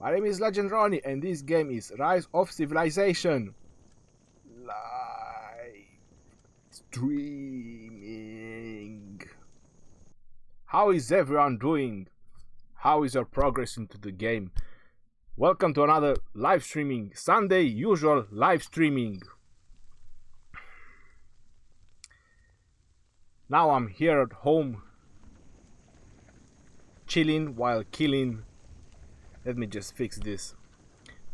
My name is Legend Ronnie and this game is Rise of Civilization. Live streaming. How is everyone doing? How is your progress into the game? Welcome to another live streaming, Sunday usual live streaming. Now I'm here at home, chilling while killing. Let me just fix this.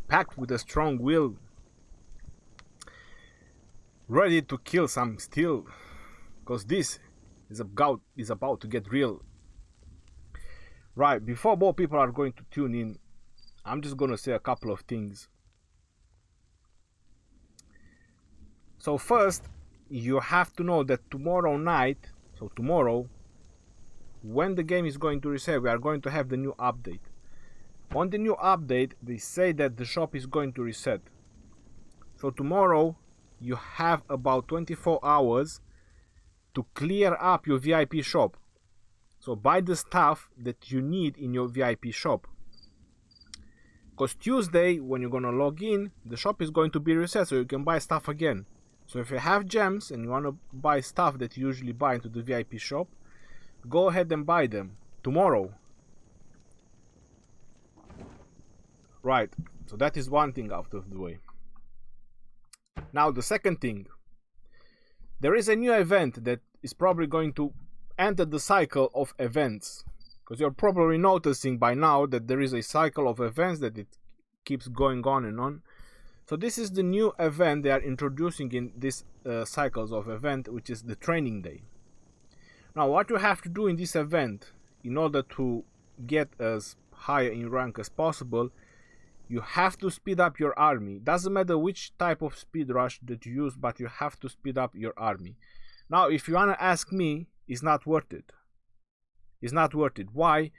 Packed with a strong will, ready to kill some steel, because this is about to get real. Right, before more people are going to tune in, I'm just gonna say a couple of things. So first, you have to know that tomorrow night, so tomorrow, when the game is going to reset, we are going to have the new update. On the new update, they say that the shop is going to reset. So tomorrow, you have about 24 hours to clear up your VIP shop. So buy the stuff that you need in your VIP shop. Because Tuesday, when you're gonna log in, the shop is going to be reset so you can buy stuff again. So if you have gems and you wanna buy stuff that you usually buy into the VIP shop, go ahead and buy them tomorrow. Right, so that is one thing out of the way. Now the second thing. There is a new event that is probably going to enter the cycle of events. Because you're probably noticing by now that there is a cycle of events that it keeps going on and on. So this is the new event they are introducing in this cycles of event, which is the training day. Now what you have to do in this event in order to get as high in rank as possible, you have to speed up your army. Doesn't matter which type of speed rush that you use, but you have to speed up your army. Now if you wanna ask me, it's not worth it. It's not worth it. Why?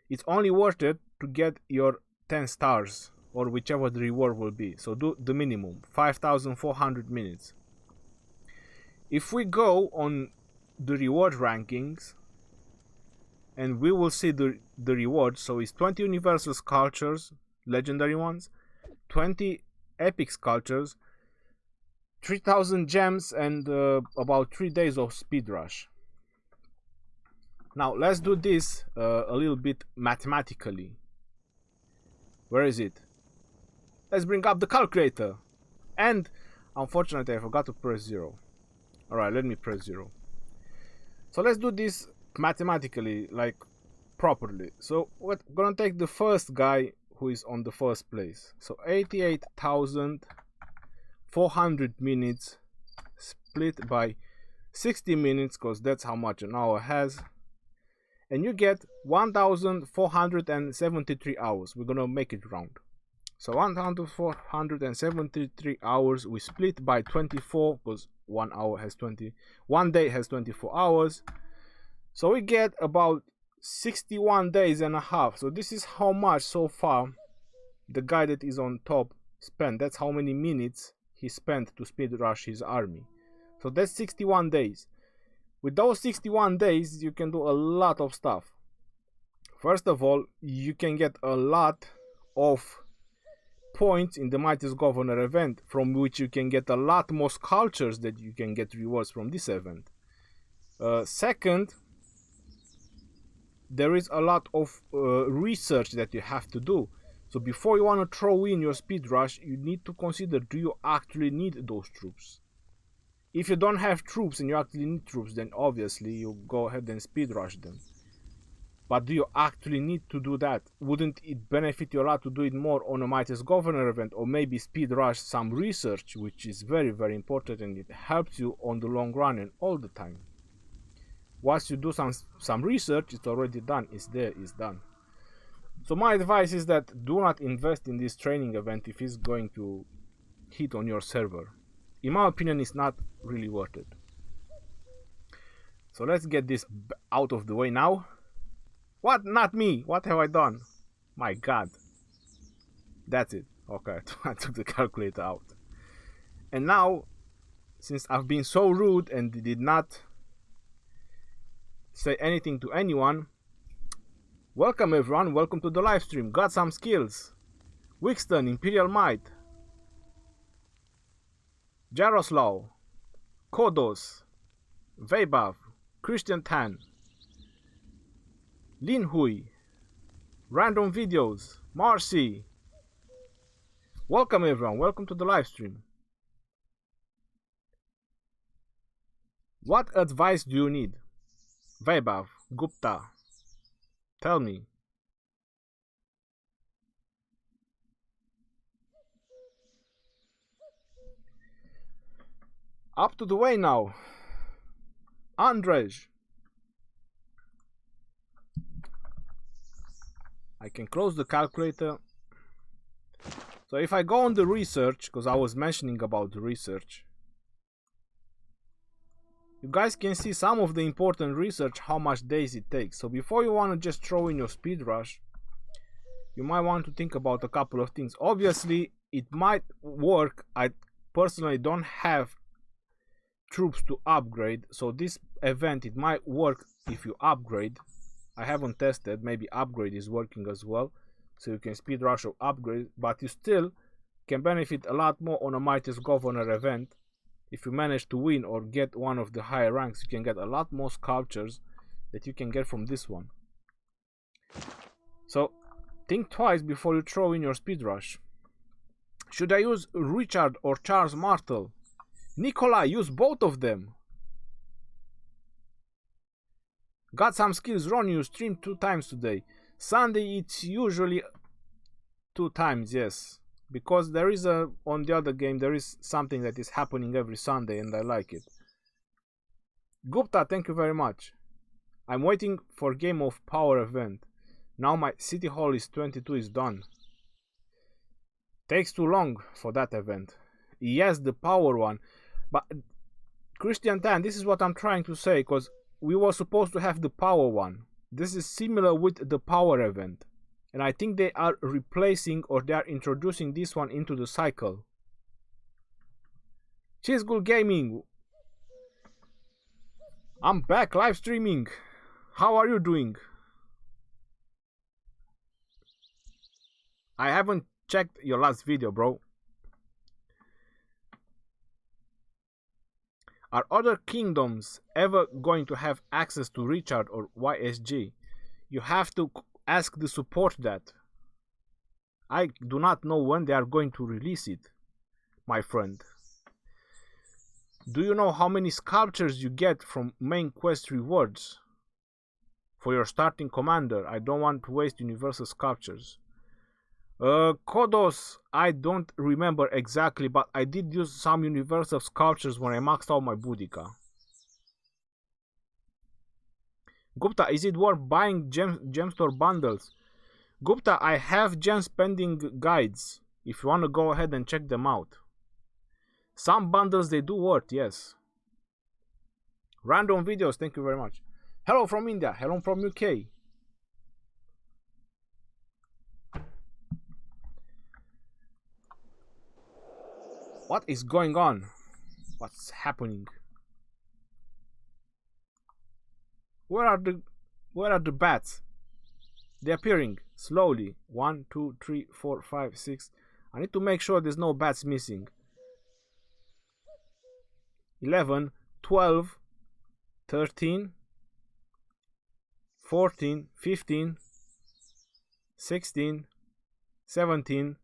It's only worth it to get your 10 stars or whichever the reward will be. So do the minimum, 5,400 minutes. If we go on the reward rankings, and we will see the rewards. So it's 20 universal sculptures, legendary ones, 20 epic sculptures, 3,000 gems, and about 3 days of speed rush. Now let's do this a little bit mathematically. Where is it? Let's bring up the calculator. And unfortunately I forgot to press 0. Alright, let me press 0. So let's do this mathematically, like properly. So we're gonna take the first guy who is on the first place. So 88,400 minutes split by 60 minutes, because that's how much an hour has. And you get 1,473 hours. We're gonna make it round. So 1,473 hours we split by 24, because 1 day has 24 hours. So we get about 61 days and a half. So this is how much so far the guy that is on top spent. That's how many minutes he spent to speed rush his army. So that's 61 days. With those 61 days you can do a lot of stuff. First of all, you can get a lot of points in the Mightiest Governor event, from which you can get a lot more sculptures that you can get rewards from this event. Second, there is a lot of research that you have to do. So before you want to throw in your speed rush, you need to consider, do you actually need those troops? If you don't have troops and you actually need troops, then obviously you go ahead and speed rush them. But do you actually need to do that? Wouldn't it benefit you a lot to do it more on a Mightiest Governor event, or maybe speed rush some research, which is very, very important and it helps you on the long run and all the time. Once you do some research, it's already done, it's there, it's done. So my advice is that do not invest in this training event if it's going to hit on your server. In my opinion, it's not really worth it. So let's get this out of the way now. What? Not me. What have I done? My god. That's it. Okay, I took the calculator out. And now, since I've been so rude and did not say anything to anyone, welcome everyone, welcome to the live stream. Got some skills. Wixton, Imperial Might. Jaroslaw, Kodos, Weibav, Christian Tan, Lin Hui, Random Videos, Marcy. Welcome everyone, welcome to the live stream. What advice do you need? Weibav, Gupta, tell me. Up to the way now. Andrej. I can close the calculator. So if I go on the research, because I was mentioning about the research, you guys can see some of the important research, how much days it takes. So before you want to just throw in your speed rush, you might want to think about a couple of things. Obviously, it might work. I personally don't have troops to upgrade, so this event, it might work if you upgrade. I haven't tested, maybe upgrade is working as well, so you can speed rush or upgrade, but you still can benefit a lot more on a Mightiest Governor event. If you manage to win or get one of the higher ranks, you can get a lot more sculptures that you can get from this one. So think twice before you throw in your speed rush. Should I use Richard or Charles Martel? Nikolai, use both of them. Got some skills. Ron, you streamed 2 times today. Sunday, it's usually 2 times, yes. Because there is on the other game, there is something that is happening every Sunday and I like it. Gupta, thank you very much. I'm waiting for Game of Power event. Now my City Hall is 22 is done. Takes too long for that event. Yes, the power one. But Christian Tan, this is what I'm trying to say, because we were supposed to have the power one. This is similar with the power event. And I think they are replacing or they are introducing this one into the cycle. Cheers, Good Gaming. I'm back live streaming. How are you doing? I haven't checked your last video, bro. Are other kingdoms ever going to have access to Richard or YSG? You have to ask the support that. I do not know when they are going to release it, my friend. Do you know how many sculptures you get from main quest rewards for your starting commander? I don't want to waste universal sculptures. Kodos, I don't remember exactly, but I did use some universal sculptures when I maxed out my Boudica. Gupta, is it worth buying gem store bundles? Gupta, I have gem spending guides, if you want to go ahead and check them out. Some bundles, they do worth, yes. Random Videos, thank you very much. Hello from India, hello from UK. What is going on? What's happening? Where are the bats? They're appearing slowly. 1, 2, 3, 4, 5, 6. I need to make sure there's no bats missing. 11, 12, 13, 14, 15, 16, 17,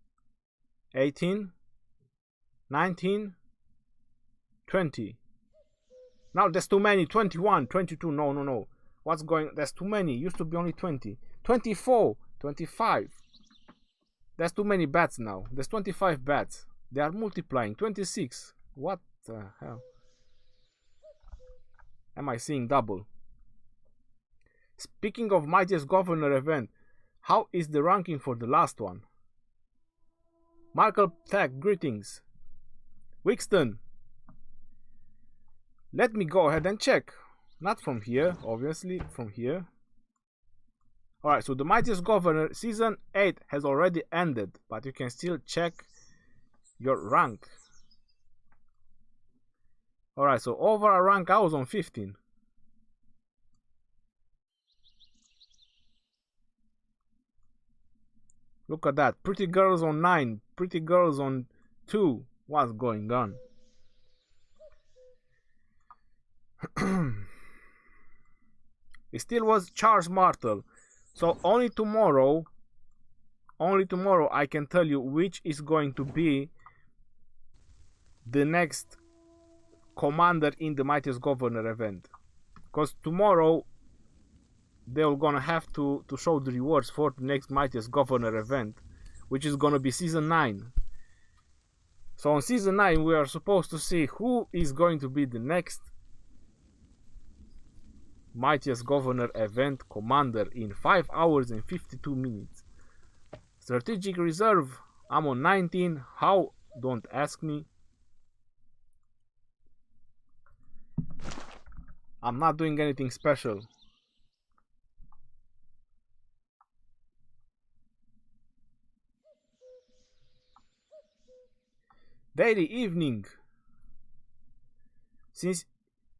18, 19, 20. Now there's too many. 21, 22. No. What's going? There's too many. Used to be only 20. 24, 25. There's too many bats now. There's 25 bats. They are multiplying. 26. What the hell? Am I seeing double? Speaking of Mightiest Governor event, how is the ranking for the last one? Michael Tag, greetings. Wixton, let me go ahead and check. Not from here, obviously, from here. Alright, so the Mightiest Governor Season 8 has already ended, but you can still check your rank. Alright, so overall rank I was on 15. Look at that. Pretty girls on 9. Pretty girls on 2. What's going on? It still was Charles Martel. So only tomorrow I can tell you which is going to be the next commander in the Mightiest Governor event. Because tomorrow they're gonna have to show the rewards for the next Mightiest Governor event, which is gonna be season 9. So on season 9 we are supposed to see who is going to be the next Mightiest Governor event commander in 5 hours and 52 minutes. Strategic Reserve, I'm on 19. How? Don't ask me. I'm not doing anything special. Daily evening. Since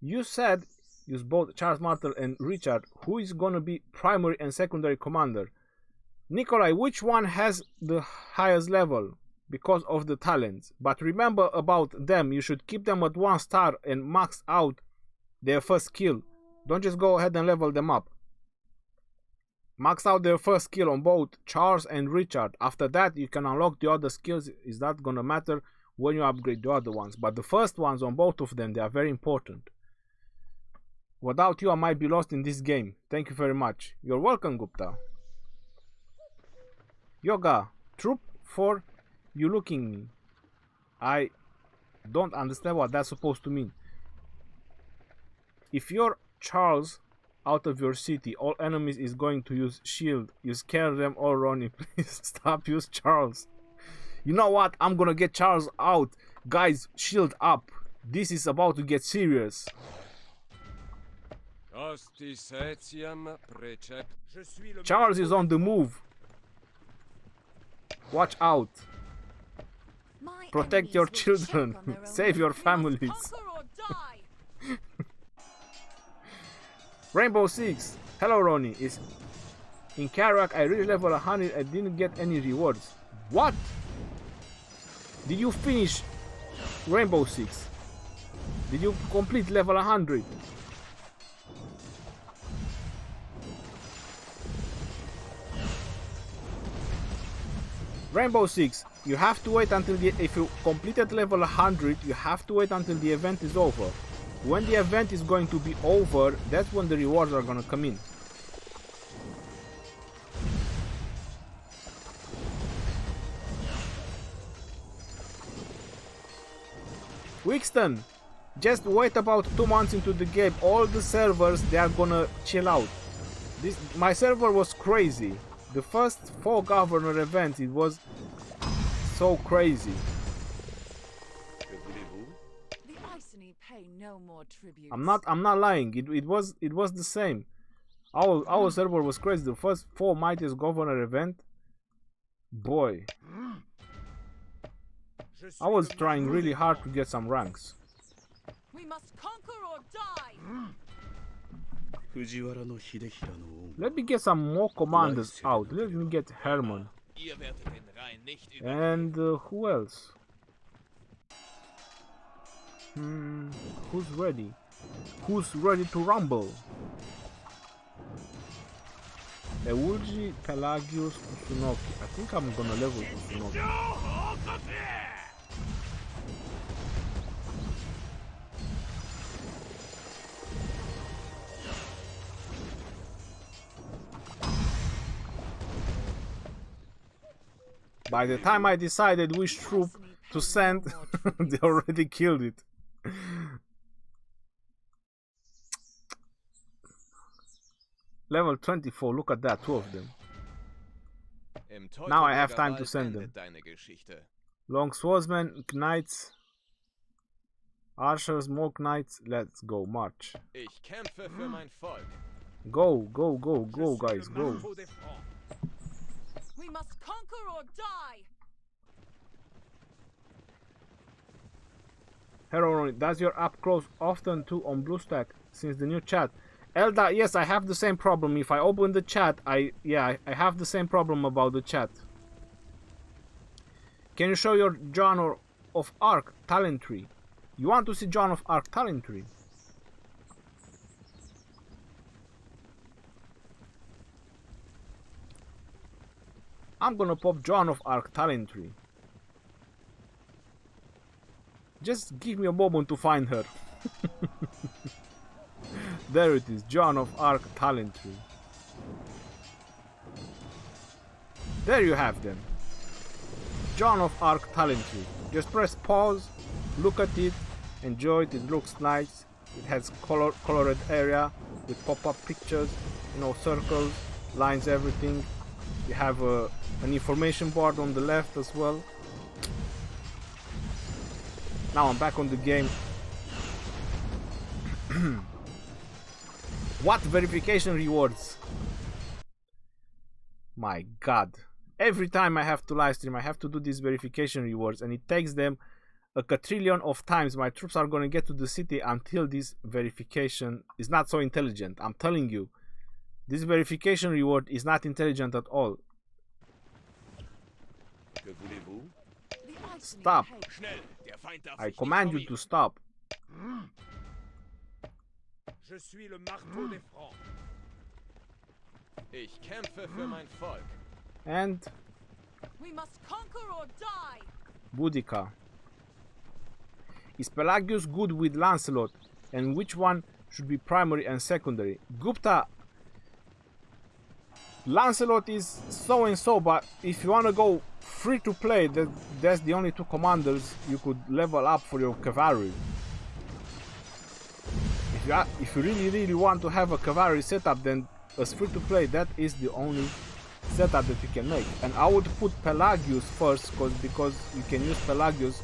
you said use both Charles Martel and Richard, who is gonna be primary and secondary commander? Nikolai, which one has the highest level because of the talents? But remember about them, you should keep them at 1 star and max out their first skill. Don't just go ahead and level them up. Max out their first skill on both Charles and Richard. After that you can unlock the other skills. Is that gonna matter when you upgrade the other ones? But the first ones on both of them, they are very important. Without you I might be lost in this game. Thank you very much. You're welcome, Gupta. Yoga, troop for you looking me. I don't understand what that's supposed to mean. If you're Charles out of your city, all enemies is going to use shield. You scare them all, Ronnie. Please stop, use Charles. You know what? I'm gonna get Charles out. Guys, shield up. This is about to get serious. Charles is on the move. Watch out. Protect your children. Save your families. Rainbow Six. Hello, Ronnie. Is in Karak. I reached level 100. I didn't get any rewards. What? Did you finish Rainbow Six? Did you complete level 100? Rainbow Six, you have to wait until if you completed level 100, you have to wait until the event is over. When the event is going to be over, that's when the rewards are gonna come in. Wixton, just wait about 2 months into the game. All the servers, they are gonna chill out. My server was crazy. The first 4 governor events, it was so crazy. I'm not lying. It was the same. Our server was crazy. The first 4 Mightiest Governor event, boy, I was trying really hard to get some ranks. We must conquer or die. Let me get some more commanders out. Let me get Herman. And who else? Who's ready? Who's ready to rumble? Eulji, Pelagius, Kusunoki. I think I'm gonna level Kusunoki. By the time I decided which troop to send, they already killed it. Level 24, look at that, 2 of them. Now I have time to send them. Long swordsmen, knights, archers, more knights. Let's go, march. Go, go, go, go, guys, go. We must conquer or die. Hello, does your up close often too on BlueStack since the new chat? Elda, yes, I have the same problem. If I open the chat, I have the same problem about the chat. Can you show your Joan of Arc talent tree? You want to see Joan of Arc talent tree? I'm gonna pop Joan of Arc talent tree. Just give me a moment to find her. There it is, Joan of Arc talent tree. There you have them. Joan of Arc talent tree. Just press pause, look at it, enjoy it. It looks nice. It has colored area with pop-up pictures, you know, circles, lines, everything. You have an information board on the left as well. Now I'm back on the game. What verification rewards? My god. Every time I have to live stream, I have to do these verification rewards, and it takes them a quadrillion of times. My troops are gonna get to the city until this verification is not so intelligent. I'm telling you, this verification reward is not intelligent at all. Stop. I command you to stop. Je suis le marteau des Francs. Ich kämpfe für mein Volk. And We must conquer or die. Boudica. Is Pelagius good with Lancelot? And which one should be primary and secondary? Gupta, Lancelot is so and so, but if you wanna go free to play, that's the only two commanders you could level up for your cavalry. If you really want to have a cavalry setup, then as free to play, that is the only setup that you can make. And I would put Pelagius first, because you can use Pelagius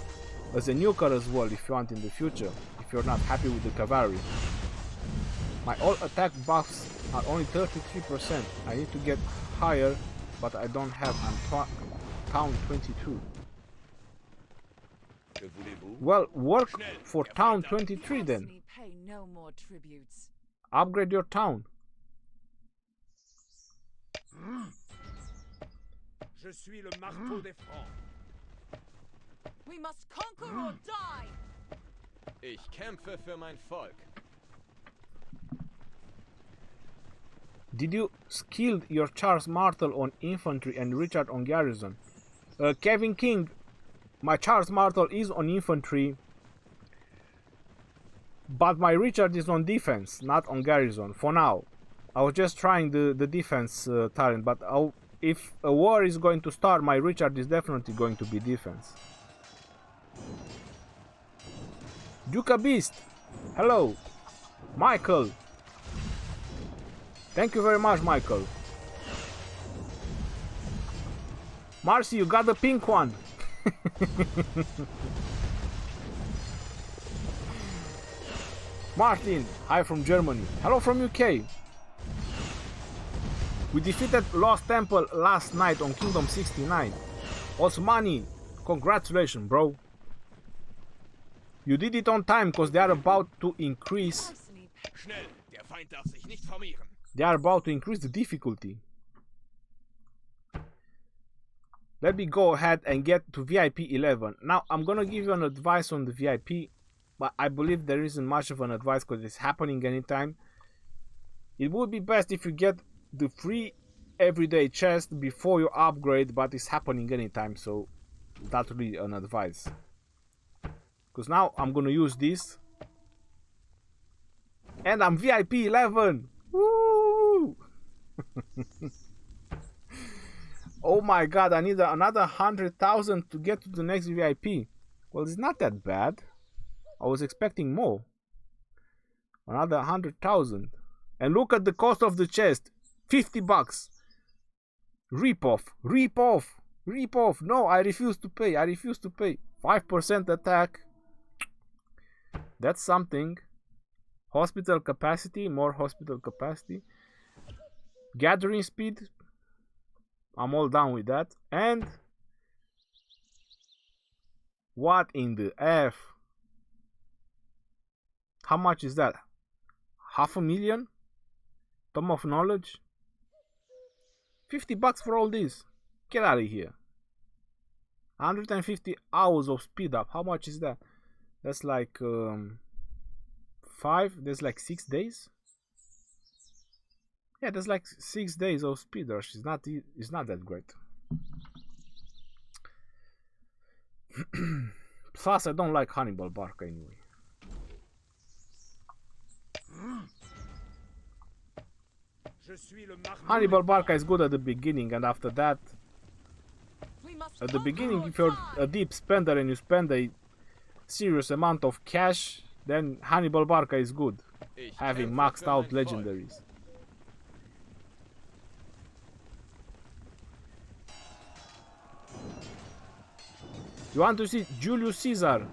as a nuker as well if you want in the future, if you're not happy with the cavalry. My all attack buffs are only 33%. I need to get higher, but I don't have. I'm town 22. Well, work for town 23 then. Pay no more tributes. Upgrade your town. Je suis le marteau des Francs. We must conquer or die. Ich kämpfe für mein Volk. Did you skill your Charles Martel on infantry and Richard on garrison? Kevin King, my Charles Martel is on infantry, but my Richard is on defense, not on garrison for now. I was just trying the defense talent, but if a war is going to start, my Richard is definitely going to be defense. Duca Beast, hello. Michael, thank you very much, Michael. Marcy, you got the pink one. Martin, hi from Germany. Hello from UK. We defeated Lost Temple last night on Kingdom 69. Osmani, congratulations, bro. You did it on time because they are about to increase. Schnell, der Feind darf sich nicht formieren. They are about to increase the difficulty. Let me go ahead and get to VIP 11. Now, I'm gonna give you an advice on the VIP, but I believe there isn't much of an advice because it's happening anytime. It would be best if you get the free everyday chest before you upgrade, but it's happening anytime, so that's really an advice. Because now I'm gonna use this. And I'm VIP 11! Woo! Oh my god, I need another 100,000 to get to the next VIP. Well, it's not that bad. I was expecting more. Another 100,000. And look at the cost of the chest. 50 bucks. Rip off. Rip off. Rip off. No, I refuse to pay. I refuse to pay. 5% attack. That's something. Hospital capacity. More hospital capacity. Gathering speed. I'm all down with that. And what in the F? How much is that? 500,000? Tome of Knowledge? 50 bucks for all this. Get out of here. 150 hours of speed up. How much is that? That's like 5. That's like 6 days. Yeah, that's like 6 days of speed rush. It's not that great. Plus, I don't like Hannibal Barca anyway. Hannibal Barca is good at the beginning, and after that, at the beginning, if you're a deep spender and you spend a serious amount of cash, then Hannibal Barca is good, having maxed out legendaries. You want to see Julius Caesar?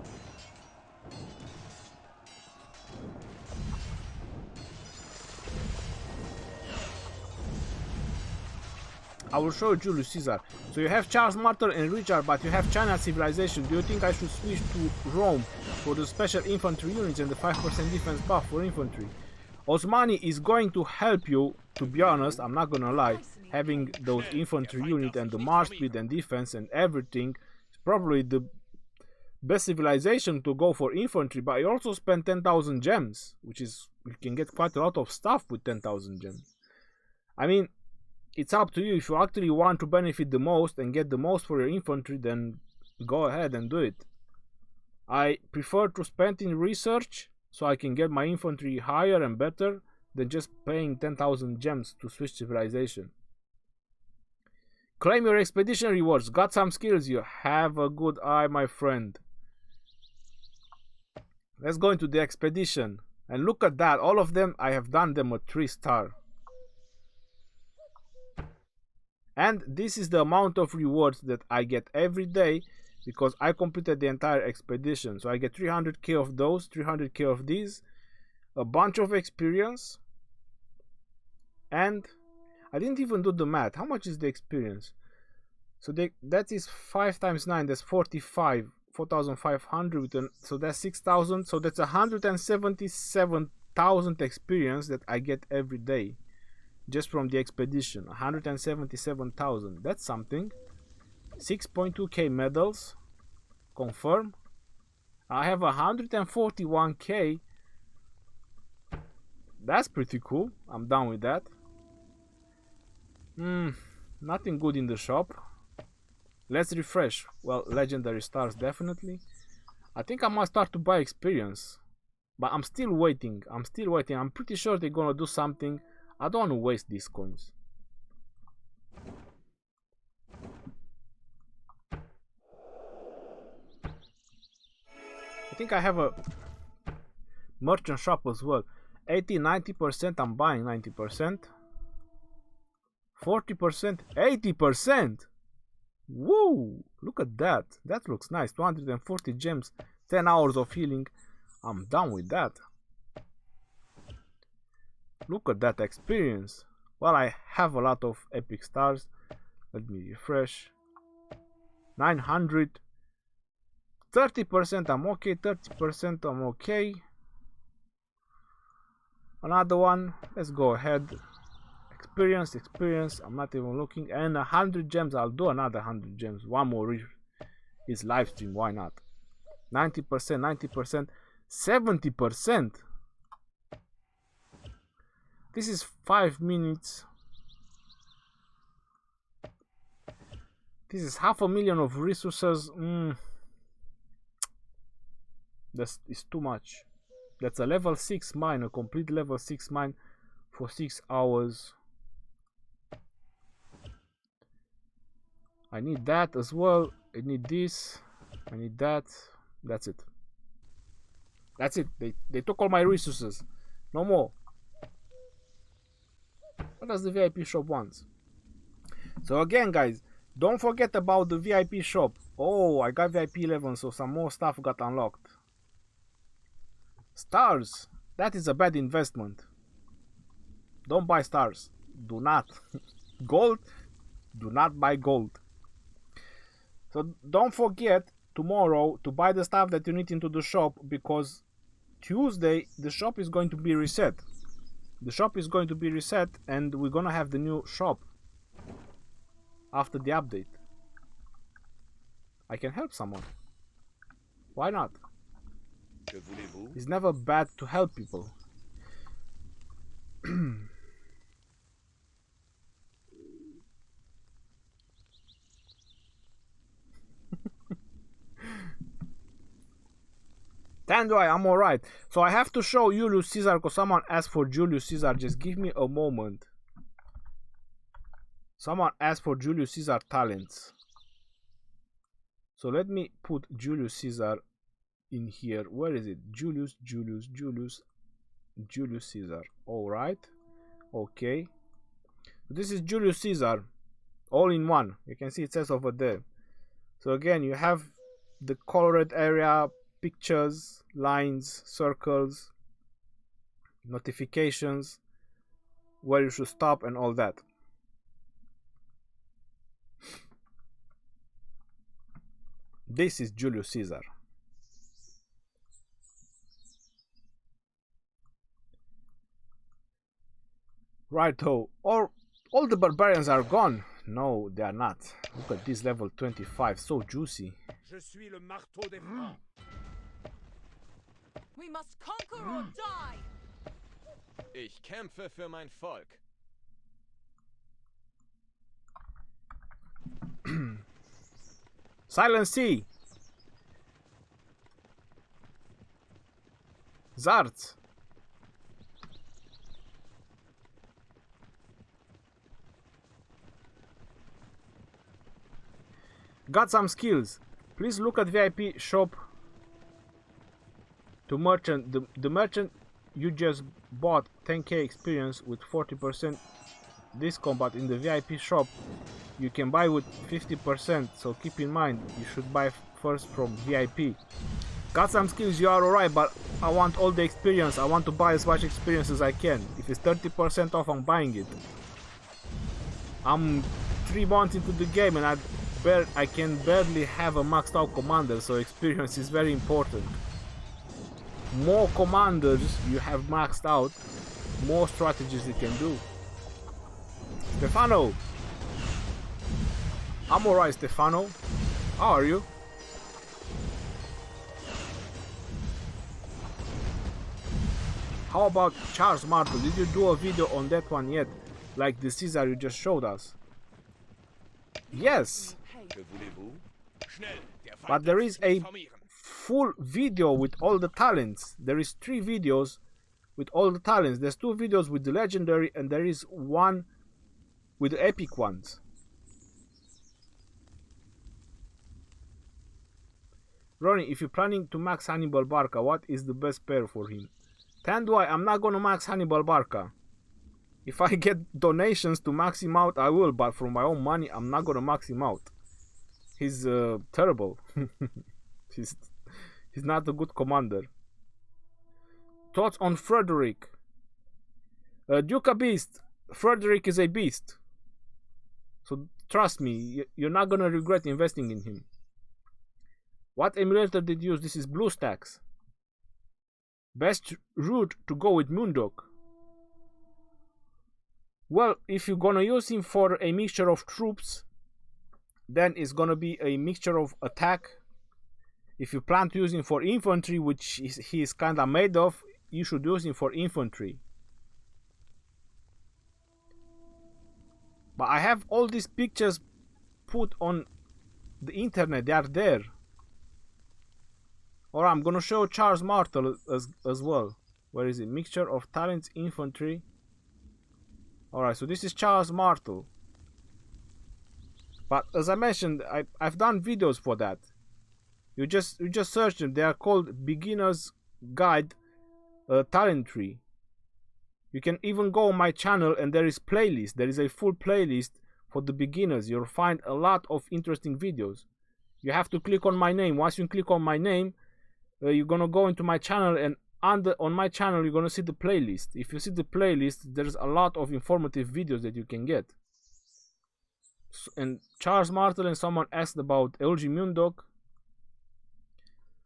I will show you Julius Caesar. So you have Charles Martyr and Richard, but you have China civilization. Do you think I should switch to Rome for the special infantry units and the 5% defense buff for infantry? Osmani is going to help you, to be honest, I'm not gonna lie. Having those infantry unit and the march speed and defense and everything is probably the best civilization to go for infantry, but you also spend 10,000 gems, which is, you can get quite a lot of stuff with 10,000 gems. I mean, it's up to you. If you actually want to benefit the most and get the most for your infantry, then go ahead and do it. I prefer to spend in research so I can get my infantry higher and better than just paying 10,000 gems to switch civilization. Claim your expedition rewards. Got some skills? You have a good eye, my friend. Let's go into the expedition. And look at that. All of them, I have done them a 3-star. And this is the amount of rewards that I get every day because I completed the entire expedition. So I get 300k of those, 300k of these, a bunch of experience, and I didn't even do the math. How much is the experience? So that is 5 times 9, that's 45, 4,500, so that's 6,000, so that's 177,000 experience that I get every day. Just from the expedition, 177,000. That's something. 6.2k medals. Confirm. I have 141k. That's pretty cool. I'm done with that. Nothing good in the shop. Let's refresh. Well, legendary stars definitely. I think I might start to buy experience. But I'm still waiting. I'm pretty sure they're gonna do something. I don't want to waste these coins. I think I have a merchant shop as well. 80-90%, I'm buying 90%. 40%, 80%. Woo! Look at that. That looks nice. 240 gems, 10 hours of healing. I'm done with that. Look at that experience. Well, I have a lot of epic stars. Let me refresh. 900. 30% I'm okay. 30% I'm okay. Another one. Let's go ahead. Experience. I'm not even looking. And 100 gems. I'll do another 100 gems. One more is live stream. Why not? 90%. 70%. This is 5 minutes. This is 500,000 of resources. That is too much. That's a level 6 mine, a complete level 6 mine for 6 hours. I need that as well. I need this. I need that. That's it. That's it. They took all my resources. No more. What does the VIP shop want? So again, guys, don't forget about the VIP shop. Oh, I got VIP 11, so some more stuff got unlocked. Stars. That is a bad investment. Don't buy stars. Do not. Gold. Do not buy gold. So don't forget tomorrow to buy the stuff that you need into the shop, because Tuesday the shop is going to be reset. The shop is going to be reset and we're gonna have the new shop after the update. I can help someone. Why not? Que voulez-vous? It's never bad to help people. Tandwai, I'm alright. So I have to show Julius Caesar because someone asked for Julius Caesar. Just give me a moment. Someone asked for Julius Caesar talents. So let me put Julius Caesar in here. Where is it? Julius Caesar. Alright. Okay. This is Julius Caesar. All in one. You can see it says over there. So again, you have the colored area, pictures, lines, circles, notifications, where you should stop and all that. This is Julius Caesar. Righto. Or all the barbarians are gone. No, they are not. Look at this level 25, so juicy. Je suis le marteau des Francs. We must conquer or die. Ich kämpfe für mein Volk. Silent Sea. Zart. Got some skills. Please look at VIP shop to merchant. The merchant you just bought 10k experience with 40% discount, but in the VIP shop you can buy with 50%, so keep in mind you should buy first from VIP. Got some skills, you are alright, but I want all the experience. I want to buy as much experience as I can. If it's 30% off, I'm buying it. I'm 3 months into the game and I can barely have a maxed out commander, so experience is very important. More commanders you have maxed out, more strategies you can do. Stefano! I'm alright, Stefano. How are you? How about Charles Martel? Did you do a video on that one yet? Like the Caesar you just showed us? Yes! Que voulez-vous? Schnell, der Feind But there darf is sich a nicht vermehren. full video with all the talents. There is 3 videos with all the talents. There's 2 videos with the legendary and there is 1 with the epic ones. Ronnie, if you're planning to max Hannibal Barca, what is the best pair for him? Tandwai, I'm not gonna max Hannibal Barca. If I get donations to max him out, I will, but from my own money, I'm not gonna max him out. He's terrible. he's not a good commander. Thoughts on Frederick? Duke a beast. Frederick is a beast. So trust me, you're not gonna regret investing in him. What emulator did you use? This is BlueStacks. Best route to go with Moondog. Well, if you're gonna use him for a mixture of troops, then it's gonna be a mixture of attack. If you plan to use him for infantry, which he is kinda made of, you should use him for infantry. But I have all these pictures put on the internet, they are there. Or I'm gonna show Charles Martel as well. Where is it? Mixture of talents, infantry. Alright, so this is Charles Martel. But as I mentioned, I've done videos for that. You just search them. They are called Beginner's Guide Talent Tree. You can even go on my channel and there is playlist. There is a full playlist for the beginners. You'll find a lot of interesting videos. You have to click on my name. Once you click on my name, you're gonna go into my channel, and on my channel you're gonna see the playlist. If you see the playlist, there's a lot of informative videos that you can get. And Charles Martel and someone asked about LG Moondog.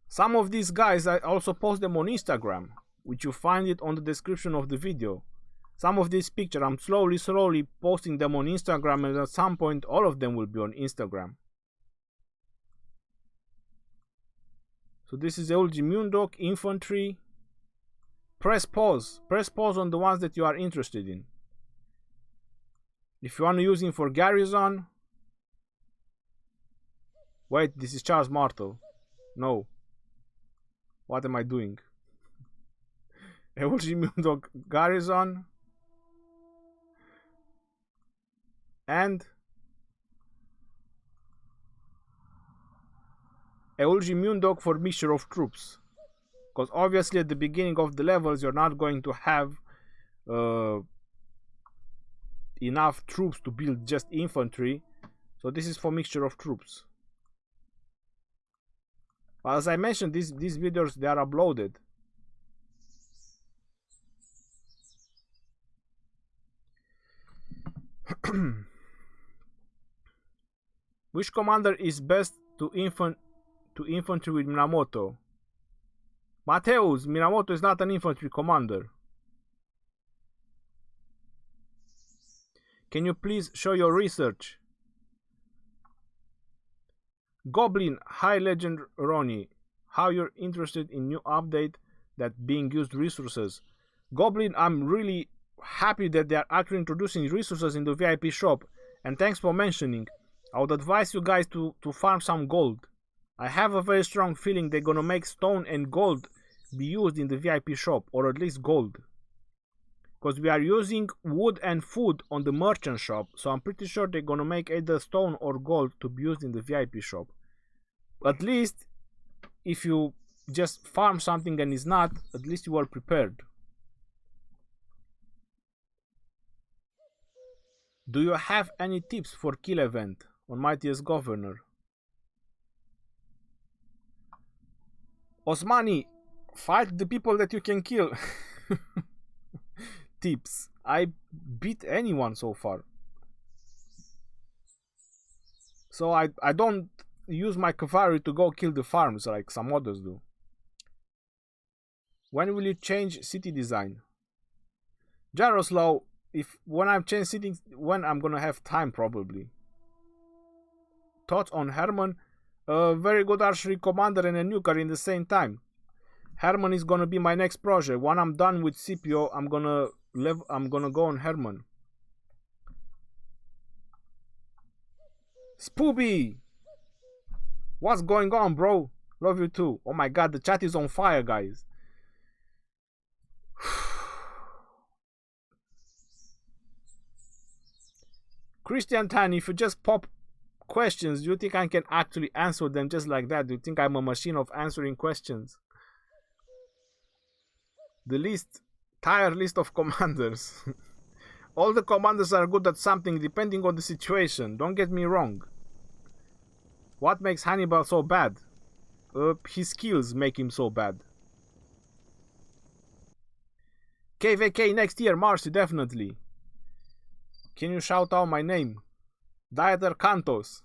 Some of these guys, I also post them on Instagram, which you find it on the description of the video. Some of these pictures, I'm slowly posting them on Instagram, and at some point all of them will be on Instagram. So this is Eulji Mundok, Infantry. Press pause. Press pause on the ones that you are interested in. If you want to use him for garrison. Wait, this is Charles Martel. No. What am I doing? Eulji Mundok garrison. And Eulji Mundok for mixture of troops. Because obviously at the beginning of the levels you're not going to have enough troops to build just infantry. So this is for mixture of troops. But as I mentioned, these videos, they are uploaded. Which commander is best to infantry with Minamoto? Mateus, Minamoto is not an infantry commander. Can you please show your research? Goblin, High Legend Ronnie, how you're interested in new update that being used resources. Goblin, I'm really happy that they are actually introducing resources in the VIP shop, and thanks for mentioning. I would advise you guys to farm some gold. I have a very strong feeling they're gonna make stone and gold be used in the VIP shop, or at least gold. Because we are using wood and food on the merchant shop, so I'm pretty sure they're gonna make either stone or gold to be used in the VIP shop. At least, if you just farm something and it's not, at least you are prepared. Do you have any tips for kill event on Mightiest Governor? Osmani, fight the people that you can kill. Tips. I beat anyone so far. So I don't use my cavalry to go kill the farms like some others do. When will you change city design? Jaroslav, when I'm changing city, when I'm gonna have time probably. Thoughts on Herman? A very good archery commander and a nuker in the same time. Herman is gonna be my next project. When I'm done with Scipio, I'm gonna go on Herman. Spooby! What's going on, bro? Love you too. Oh my god, the chat is on fire, guys. Christian Tan, if you just pop questions, do you think I can actually answer them just like that? Do you think I'm a machine of answering questions? The tier list of commanders. All the commanders are good at something depending on the situation. Don't get me wrong. What makes Hannibal so bad? His skills make him so bad. KVK next year, Marcy, definitely. Can you shout out my name? Dieter Cantos.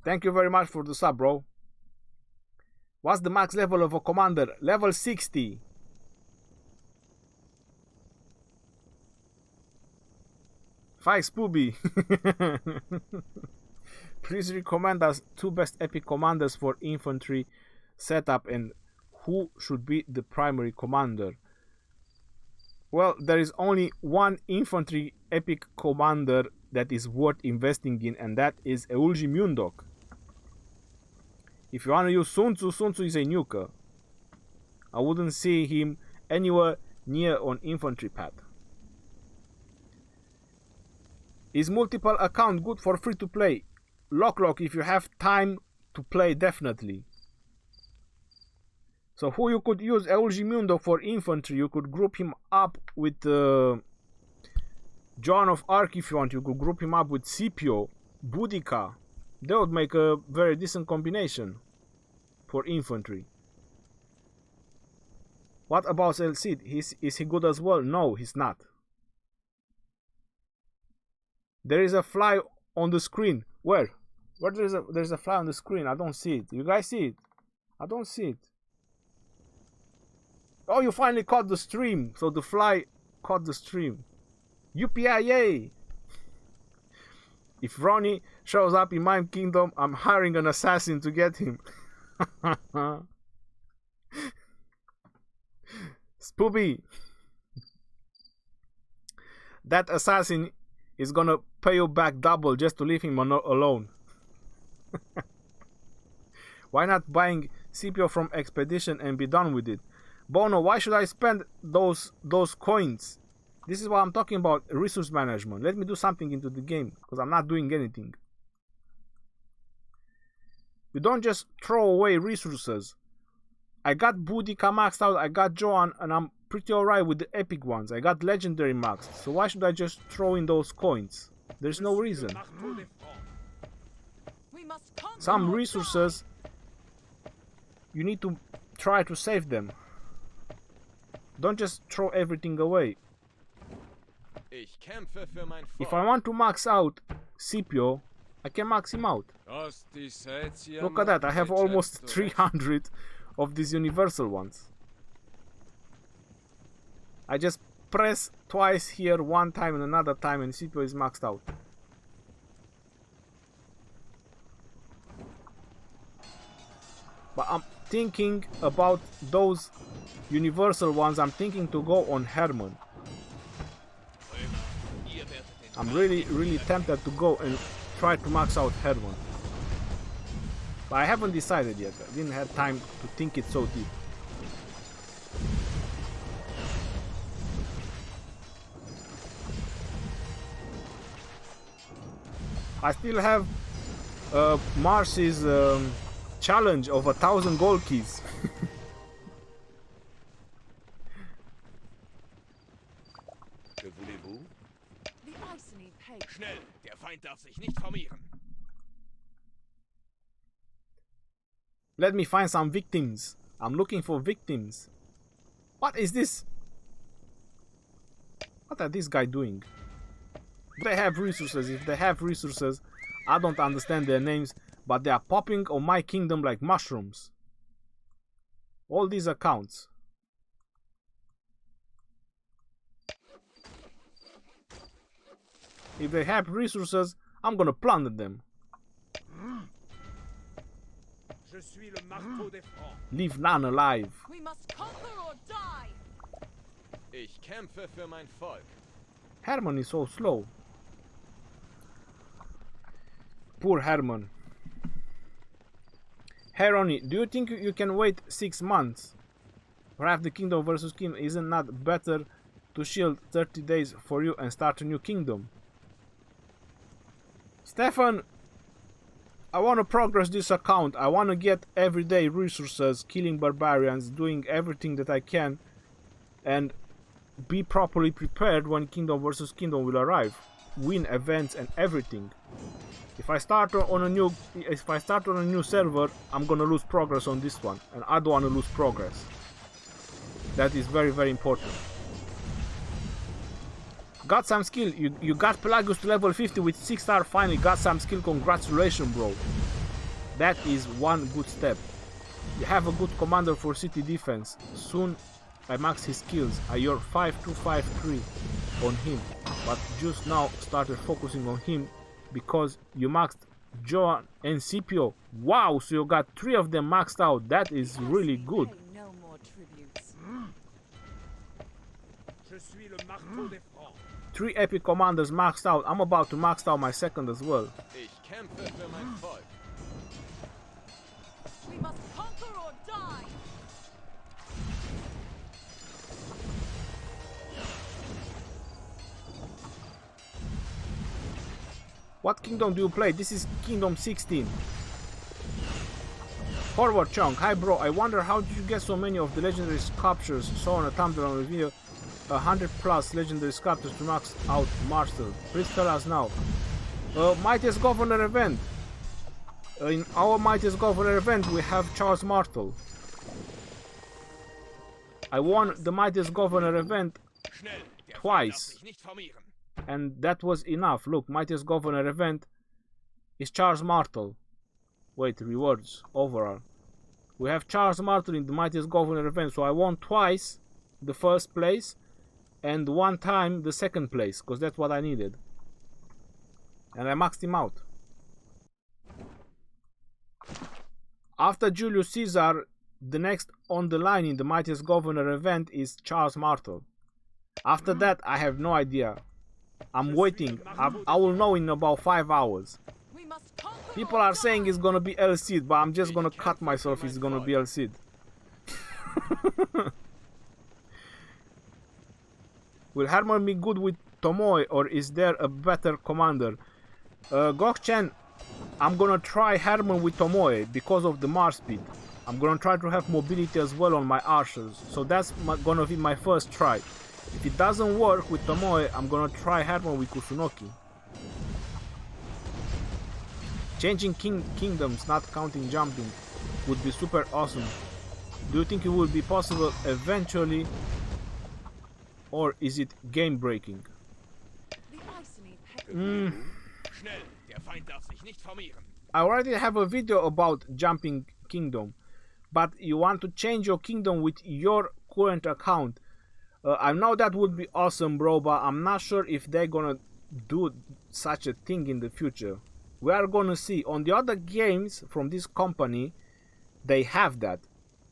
Thank you very much for the sub, bro. What's the max level of a commander? Level 60. Five Spooby. Please recommend us 2 best epic commanders for infantry setup and who should be the primary commander. Well, there is only one infantry epic commander that is worth investing in, and that is Eulji Mundok. If you want to use Sun Tzu, Sun Tzu is a nuker. I wouldn't see him anywhere near on infantry path. Is multiple account good for free to play? Lock, if you have time to play, definitely. So who you could use Eulji Mundok for infantry? You could group him up with John of Arc if you want. You could group him up with Scipio, Boudica. They would make a very decent combination for infantry. What about El Cid? Is he good as well? No, he's not. There is a fly on the screen. Where? Where there's a fly on the screen? I don't see it. You guys see it? I don't see it. Oh, you finally caught the stream. So the fly caught the stream. UPIA! If Ronnie shows up in my kingdom, I'm hiring an assassin to get him. Spoopy. That assassin is gonna pay you back double just to leave him alone. Why not buying Scipio from Expedition and be done with it? Bono, why should I spend those coins? This is what I'm talking about, resource management. Let me do something into the game, because I'm not doing anything. You don't just throw away resources. I got Boudica maxed out, I got Joan, and I'm pretty alright with the epic ones. I got legendary max, so why should I just throw in those coins? There's no reason. Some resources, you need to try to save them. Don't just throw everything away. If I want to max out Scipio, I can max him out. Look at that, I have almost 300 of these universal ones. I just press twice here, one time and another time, and Scipio is maxed out. But I'm thinking about those universal ones. I'm thinking to go on Herman. I'm really tempted to go and try to max out Herman. But I haven't decided yet. I didn't have time to think it so deep. I still have Marsh's challenge of 1,000 gold keys. Que voulez-vous? The Iceni paid. Schnell, der Feind darf sich nicht formieren. Let me find some victims. I'm looking for victims. What is this? What are these guys doing? They have resources. If they have resources, I don't understand their names, but they are popping on my kingdom like mushrooms. All these accounts. If they have resources, I'm gonna plunder them. Je suis le marteau des Francs. Leave none alive. We must conquer or die. Ich kämpfe für mein Volk. Herman is so slow. Poor Herman. Heroni, do you think you can wait 6 months? Perhaps the kingdom versus king isn't not better to shield 30 days for you and start a new kingdom? Stefan, I want to progress this account. I want to get everyday resources, killing barbarians, doing everything that I can, and be properly prepared when kingdom versus kingdom will arrive. Win events and everything. If I start on a new server, I'm gonna lose progress on this one, and I don't want to lose progress. That is very important. Got some skill. You got Pelagius to level 50 with 6-star. Finally got some skill. Congratulations, bro. That is one good step. You have a good commander for city defense. Soon I max his skills. You're 5-2-5-3 on him, but just now started focusing on him because you maxed Joan and Scipio. Wow, so you got 3 of them maxed out. That is really good. No more tributes. Je suis le marteau des Francs. 3 epic commanders maxed out. I'm about to max out my second as well. Ich kämpfe für mein Volk. We must conquer or die. What kingdom do you play? This is Kingdom 16. Forward Chunk. Hi bro, I wonder how did you get so many of the legendary sculptures saw on a thumbnail on the video. 100+ legendary sculptors to max out Marshall. Please tell us now. Mightiest Governor event. In our Mightiest Governor event we have Charles Martel. I won the Mightiest Governor event twice, and that was enough. Look, Mightiest Governor event is Charles Martel. Wait, rewards overall. We have Charles Martel in the Mightiest Governor event, so I won twice the first place and 1 time the second place, because that's what I needed. And I maxed him out. After Julius Caesar, the next on the line in the Mightiest Governor event is Charles Martel. After that, I have no idea. I'm waiting. I will know in about 5 hours. We must conquer People or are saying die. it's gonna be El Cid, but I'm just gonna cut myself. It's gonna be El Cid. Will Herman be good with Tomoe, or is there a better commander? Gokchen, I'm gonna try Herman with Tomoe because of the Marsh speed. I'm gonna try to have mobility as well on my archers, so that's gonna be my first try. If it doesn't work with Tomoe, I'm gonna try Herman with Kusunoki. Changing kingdoms, not counting jumping, would be super awesome. Do you think it will be possible eventually, or is it game breaking? The ice needs Schnell, der Feind darf sich nicht formieren. I already have a video about jumping kingdom, but you want to change your kingdom with your current account. I know that would be awesome, bro, but I'm not sure if they're gonna do such a thing in the future. We are gonna see. On the other games from this company, they have that.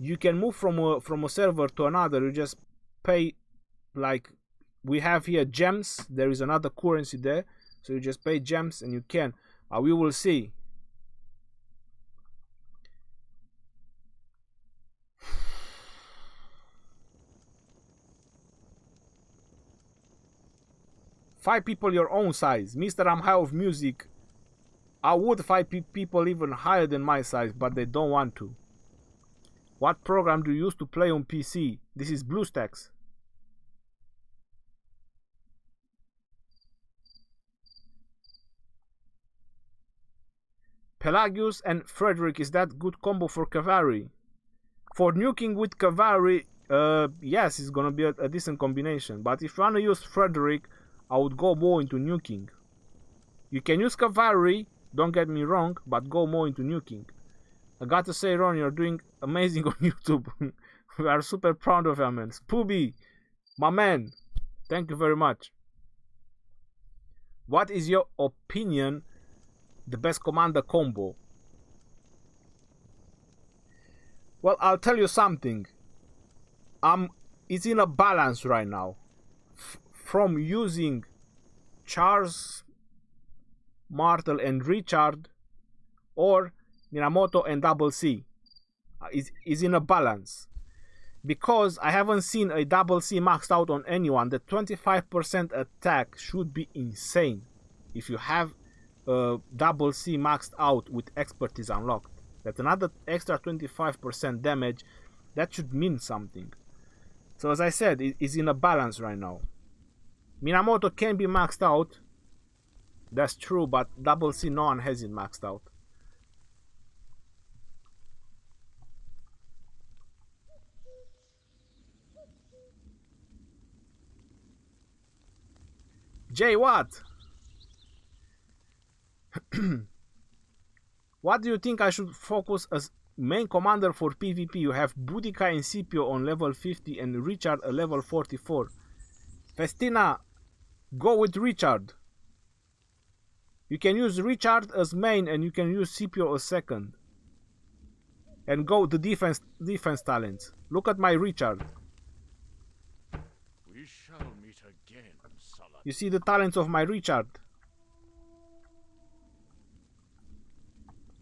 You can move from a server to another. You just pay, like we have here, gems. There is another currency there, so you just pay gems and you can. We will see. Five people your own size. Mr. I'm high of music. I would fight people even higher than my size, but they don't want to. What program do you use to play on PC? This is BlueStacks. Pelagius and Frederick, is that good combo for cavalry? For nuking with cavalry, yes, it's gonna be a decent combination. But if you wanna use Frederick, I would go more into nuking. You can use cavalry, don't get me wrong, but go more into nuking. I gotta say, Ron, you're doing amazing on YouTube. We are super proud of you, man. Spooby, my man, thank you very much. What is your opinion, the best commander combo? Well, I'll tell you something. It's in a balance right now. From using Charles, Martel and Richard, or Minamoto and Double C, is in a balance. Because I haven't seen a Double C maxed out on anyone. The 25% attack should be insane if you have a Double C maxed out with expertise unlocked. That's another extra 25% damage. That should mean something. So as I said, it is in a balance right now. Minamoto can be maxed out, that's true, but Double C no one has it maxed out. Jay, what? What do you think I should focus as main commander for PvP? You have Boudica and Scipio on level 50 and Richard a level 44. Festina, go with Richard. You can use Richard as main and you can use Scipio as second. And go the defense talents. Look at my Richard. We shall meet again, Salah. You see the talents of my Richard.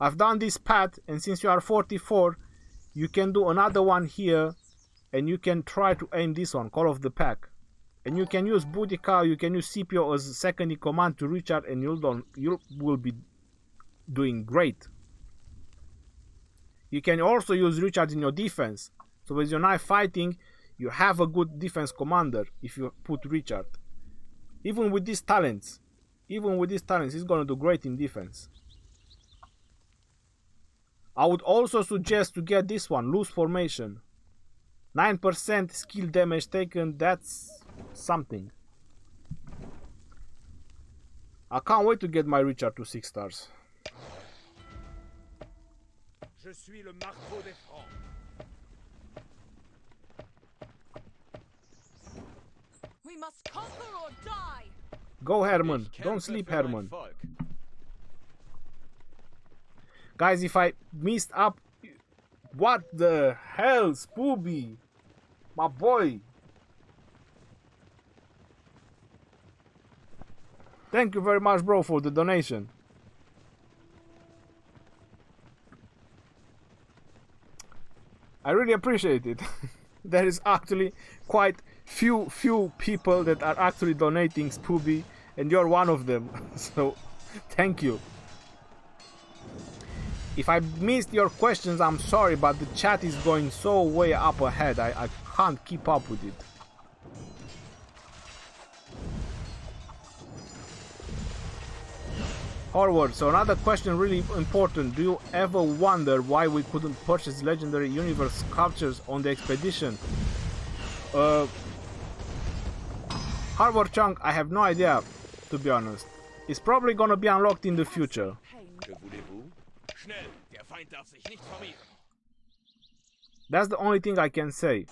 I've done this path, and since you are 44, you can do another one here, and you can try to aim this one, Call of the Pack. And you can use Boudica, you can use Scipio as second in command to Richard, and you will be doing great. You can also use Richard in your defense. So when you're not fighting, you have a good defense commander if you put Richard. Even with these talents, he's gonna do great in defense. I would also suggest to get this one, Loose Formation. 9% skill damage taken, that's something. I can't wait to get my Richard to 6 stars. Je suis le marteau des Francs. We must conquer or die. Go Herman, Ich don't kämpfe sleep für mein Herman. Volk. Guys, if I messed up, What the hell, Spooby? My boy. Thank you very much, bro, for the donation. I really appreciate it. There is actually quite few people that are actually donating, Spooby, and you're one of them. So, thank you. If I missed your questions, I'm sorry, but the chat is going so way up ahead. I can't keep up with it. Forward. So another question really important. Do you ever wonder why we couldn't purchase legendary universe sculptures on the expedition? Hardware chunk, I have no idea, to be honest. It's probably gonna be unlocked in the future. That's the only thing I can say.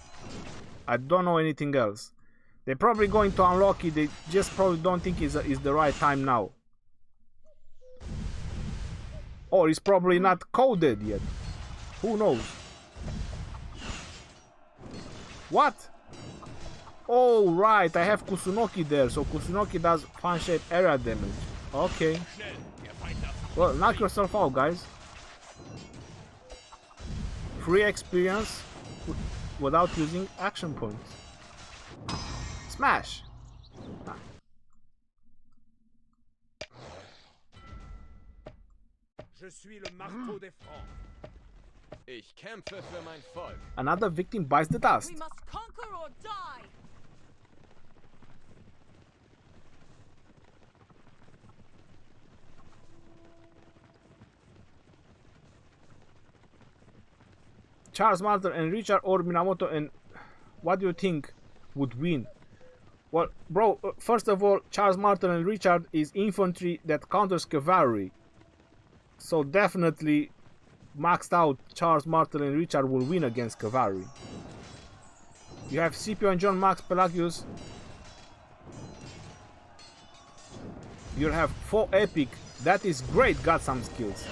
I don't know anything else. They're probably going to unlock it, they just probably don't think it's the right time now. Or it's probably not coded yet. Who knows? What? Oh, right, I have Kusunoki there, so Kusunoki does fan-shaped area damage. Okay. Well, knock yourself out, guys. Free experience without using action points. Smash! Ah. Je suis le marteau des Francs. Ich kämpfe für mein Volk. Another victim bites the dust. We must conquer or die. Charles Martin and Richard or Minamoto, and what do you think would win? Well, bro, first of all, Charles Martin and Richard is infantry that counters cavalry. So definitely maxed out Charles Martin and Richard will win against cavalry. You have Scipio and John Max Pelagius. You have 4 epic. That is great, got some skills.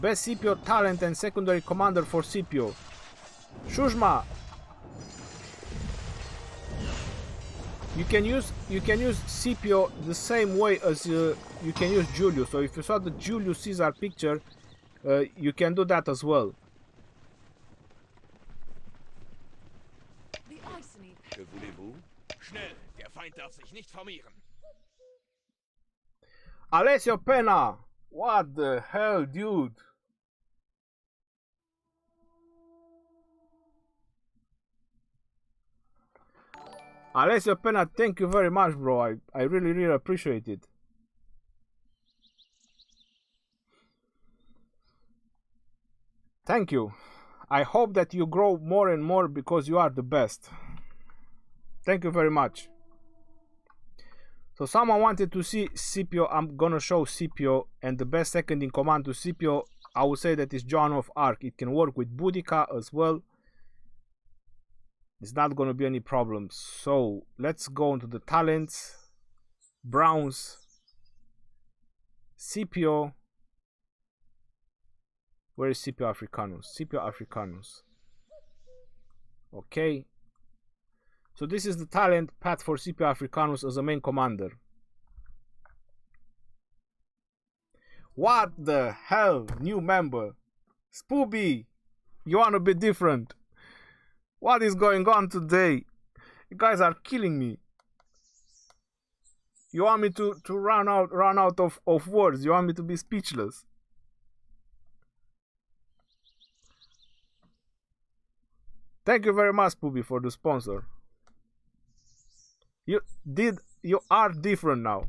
Best Scipio talent and secondary commander for Scipio. Shushma. You can use Scipio the same way as you can use Julius. So if you saw the Julius Caesar picture, you can do that as well. Que voulez-vous? Schnell, der Feind darf sich nicht formieren. Alessio Pena! What the hell, dude? Alessio Pena, thank you very much, bro. I really appreciate it. Thank you. I hope that you grow more and more because you are the best. Thank you very much. So someone wanted to see Scipio. I'm gonna show Scipio, and the best second in command to Scipio, I would say that is Joan of Arc. It can work with Boudica as well. It's not gonna be any problems. So let's go into the talents. Browns. Scipio. Where is Scipio Africanus? Scipio Africanus. Okay. So this is the talent path for Scipio Africanus as a main commander. What the hell? New member. Spooby! You wanna be different? What is going on today? You guys are killing me. You want me to run out of words? You want me to be speechless? Thank you very much, Spooby, for the sponsor. You are different now.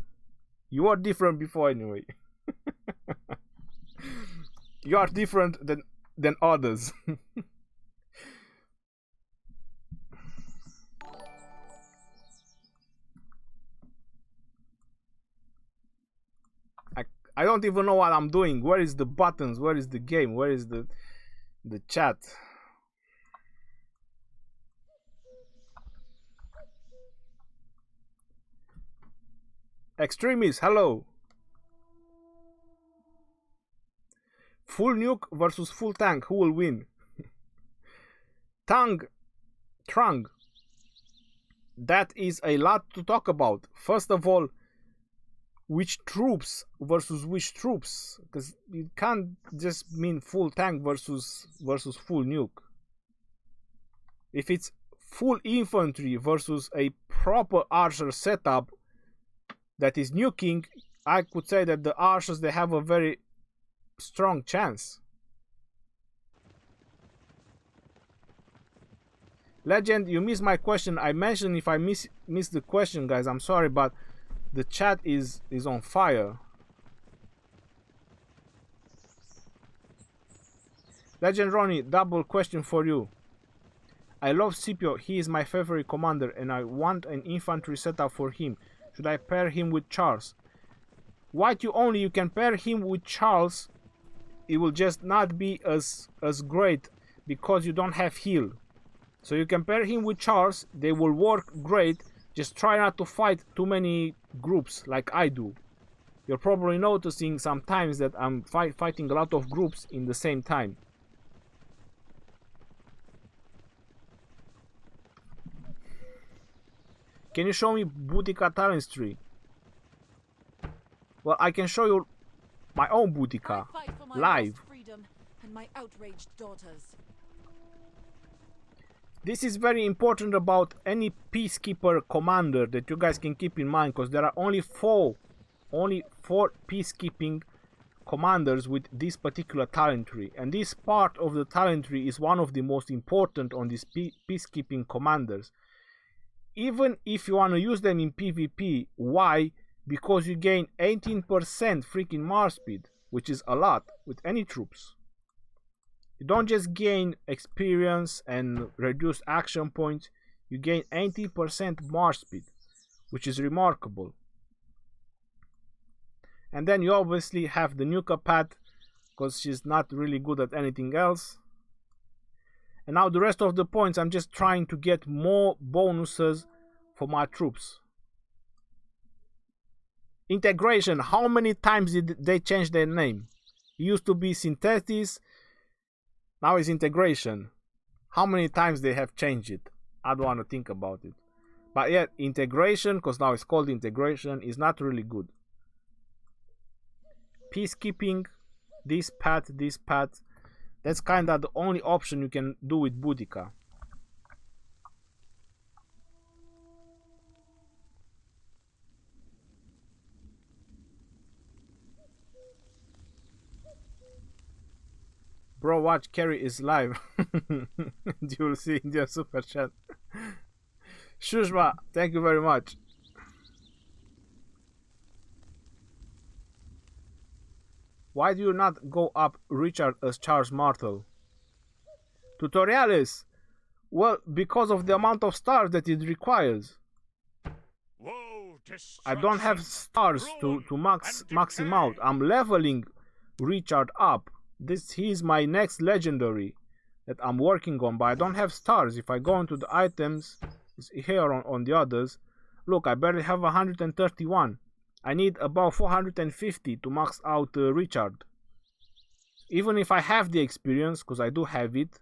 You were different before anyway. You are different than others. I don't even know what I'm doing. Where is the buttons? Where is the game? Where is the chat? Extremist, hello. Full nuke versus full tank. Who will win? Trung. That is a lot to talk about. First of all, which troops versus which troops? Because you can't just mean full tank versus full nuke. If it's full infantry versus a proper archer setup that is nuking, I could say that the archers, they have a very strong chance. Legend, you missed my question. I mentioned if I missed the question, guys, I'm sorry, but the chat is on fire. Legend Ronnie, double question for you. I love Scipio, he is my favorite commander and I want an infantry setup for him. Should I pair him with Charles? White you can pair him with Charles. It will just not be as great because you don't have heal. So you can pair him with Charles, they will work great. Just try not to fight too many groups like I do. You're probably noticing sometimes that I'm fighting a lot of groups in the same time. Can you show me Boudica talent tree? Well, I can show you my own Boudica live. And my outraged daughters. This is very important about any peacekeeper commander that you guys can keep in mind, because there are only four peacekeeping commanders with this particular talent tree, and this part of the talent tree is one of the most important on these peacekeeping commanders. Even if you want to use them in PvP, why? Because you gain 18% freaking Marsh speed, which is a lot with any troops. You don't just gain experience and reduce action points, you gain 80% Marsh speed, which is remarkable. And then you obviously have the Nuke pad, because she's not really good at anything else. And now the rest of the points, I'm just trying to get more bonuses for my troops. Integration, how many times did they change their name? It used to be Synthesis, now it's Integration. How many times they have changed it? I don't want to think about it. But yet, Integration, because now it's called Integration, is not really good. Peacekeeping, this path, that's kind of the only option you can do with Boudica. Bro, watch, Kerry is live. You will see in their super chat. Shushma, thank you very much. Why do you not go up Richard as Charles Martel? Tutorials? Well, because of the amount of stars that it requires. I don't have stars to max him out. I'm leveling Richard up. He's my next legendary that I'm working on, but I don't have stars. If I go into the items, it's here on the others. Look, I barely have 131. I need about 450 to max out Richard. Even if I have the experience, because I do have it,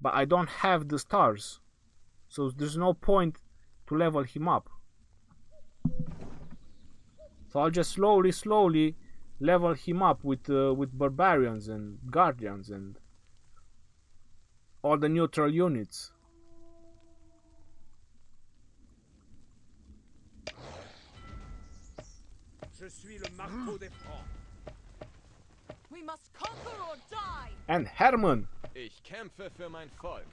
but I don't have the stars. So there's no point to level him up. So I'll just slowly level him up with barbarians and guardians and all the neutral units. Je suis le marteau des Francs. We must conquer or die. And Herman. Ich kämpfe für mein Volk.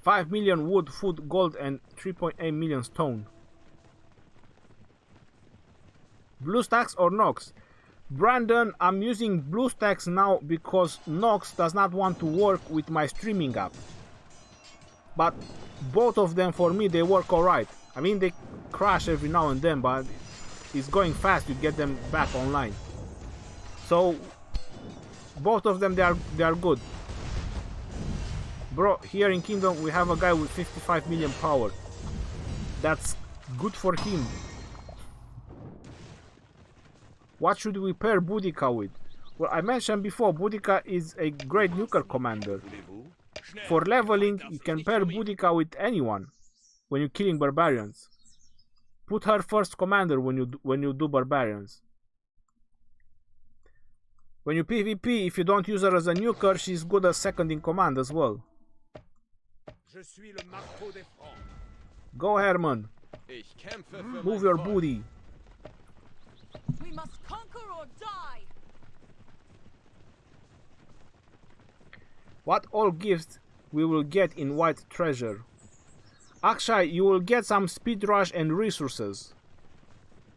$5 million wood, food, gold, and 3.8 million stone. BlueStacks or Nox? Brandon, I'm using BlueStacks now because Nox does not want to work with my streaming app. But both of them, for me, they work alright. I mean, they crash every now and then, but it's going fast to get them back online. So both of them, they are good. Bro, here in Kingdom we have a guy with 55 million power. That's good for him. What should we pair Boudica with? Well, I mentioned before, Boudica is a great nuker commander. For leveling, you can pair Boudica with anyone when you're killing barbarians. Put her first commander when you do barbarians. When you PvP, if you don't use her as a nuker, she's good as second in command as well. Go, Herman. Move your booty. We must conquer or die. What all gifts we will get in White Treasure? Actually, you will get some speed rush and resources.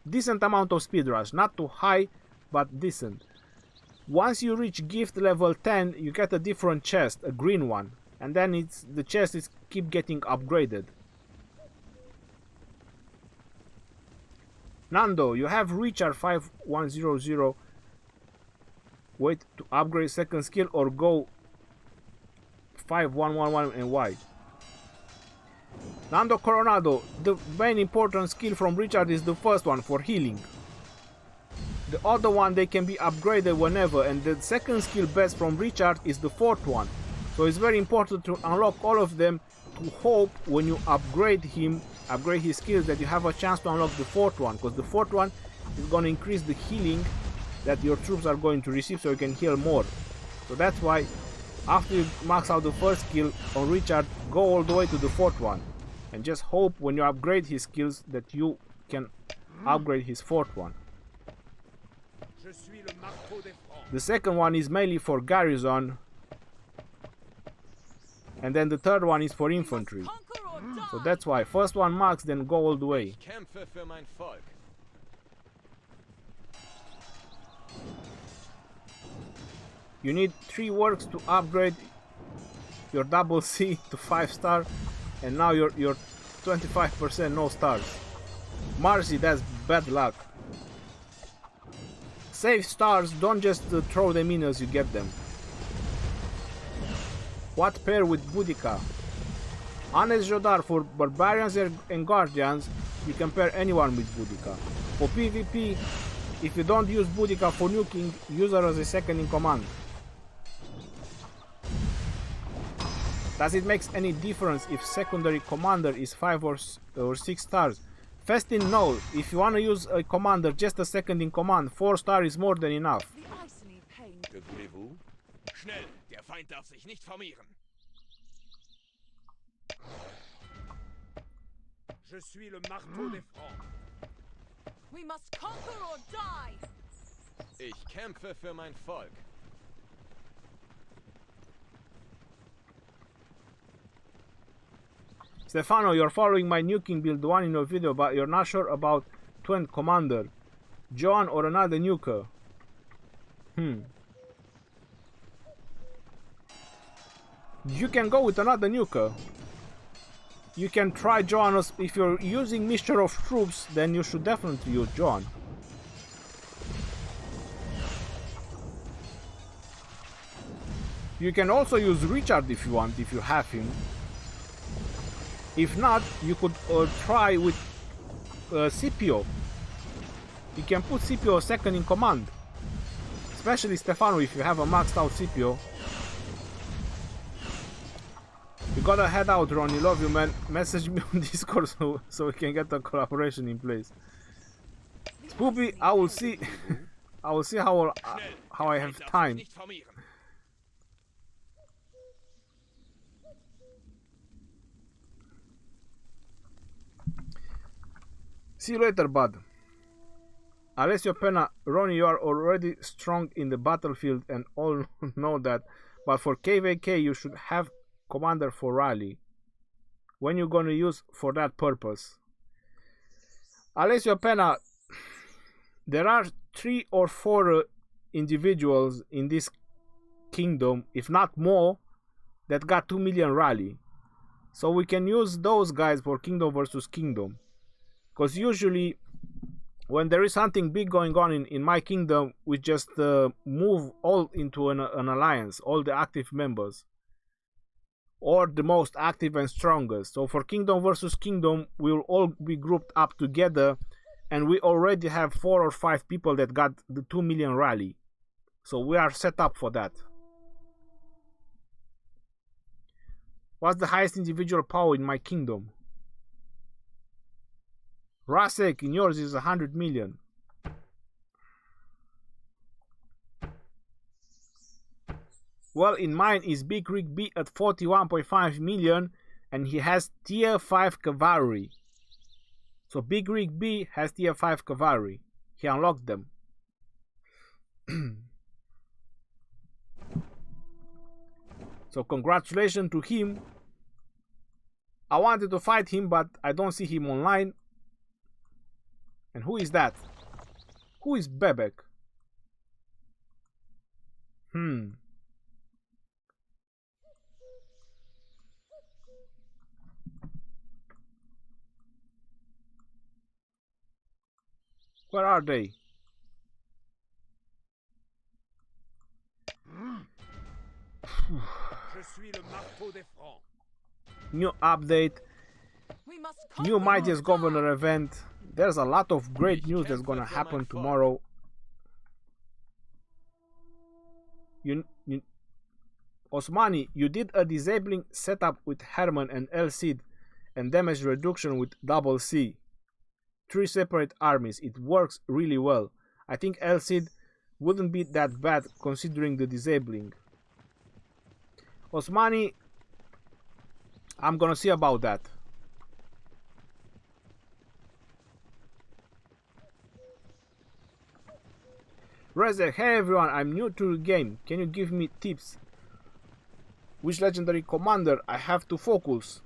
Decent amount of speed rush, not too high, but decent. Once you reach gift level 10, you get a different chest, a green one, and then the chest is keep getting upgraded. Nando, you have Richard 5100. Wait to upgrade second skill or go 5111 and wide. Nando Coronado, the main important skill from Richard is the first one for healing. The other one they can be upgraded whenever, and the second skill best from Richard is the fourth one. So it's very important to unlock all of them to hope when you upgrade his skills, that you have a chance to unlock the fourth one, because the fourth one is going to increase the healing that your troops are going to receive, so you can heal more. So that's why after you max out the first skill on Richard, go all the way to the fourth one, and just hope when you upgrade his skills that you can upgrade his fourth one. The second one is mainly for garrison, and then the third one is for infantry. So that's why first one max, then go all the way. You need 3 works to upgrade your double C to 5-star, and now you're 25% no stars. Marcy, that's bad luck. Save stars, don't just throw them in as you get them. What pair with Boudica? Honest Jodar, for barbarians and guardians, you can pair anyone with Boudica. For PvP, if you don't use Boudica for nuking, use her as a second in command. Does it make any difference if secondary commander is 5 or 6 stars? Festin, no. If you want to use a commander just a second in command, 4 stars is more than enough. Schnell, der Feind darf sich nicht formieren. Je suis le marteau des Francs. We must conquer or die. Ich kämpfe für mein Volk. Stefano, you're following my nuking build one in your video, but you're not sure about twin commander, John or another nuker. You can go with another nuker. You can try John. If you're using mixture of troops, then you should definitely use John. You can also use Richard if you want, if you have him. If not, you could try with Scipio. You can put Scipio second in command. Especially Stefano, if you have a maxed out Scipio. You gotta head out, Ronnie. Love you, man. Message me on Discord so we can get a collaboration in place. Spoopy, I will see. I will see how I have time. See you later, bud. Alessio Pena, Ronnie, you are already strong in the battlefield and all know that, but for KVK you should have commander for rally. When you gonna use for that purpose? Alessio Pena, there are 3 or 4 individuals in this kingdom, if not more, that got 2 million rally. So we can use those guys for kingdom versus kingdom. Because usually when there is something big going on in my kingdom, we just move all into an alliance, all the active members. Or the most active and strongest. So for kingdom versus kingdom, we will all be grouped up together and we already have 4 or 5 people that got the 2 million rally. So we are set up for that. What's the highest individual power in my kingdom? Rasek, in yours is 100 million. Well, in mine is Big Rig B at 41.5 million, and he has tier 5 cavalry. So Big Rig B has tier 5 cavalry. He unlocked them. So congratulations to him. I wanted to fight him, but I don't see him online. And who is that? Who is Bebek? Where are they? New update. New Mightiest Governor event. There's a lot of great news that's gonna happen tomorrow. Osmani, you did a disabling setup with Herman and El Cid and damage reduction with Double C. 3 separate armies. It works really well. I think El Cid wouldn't be that bad considering the disabling. Osmani, I'm gonna see about that. Rezek, hey everyone, I'm new to the game. Can you give me tips? Which legendary commander I have to focus?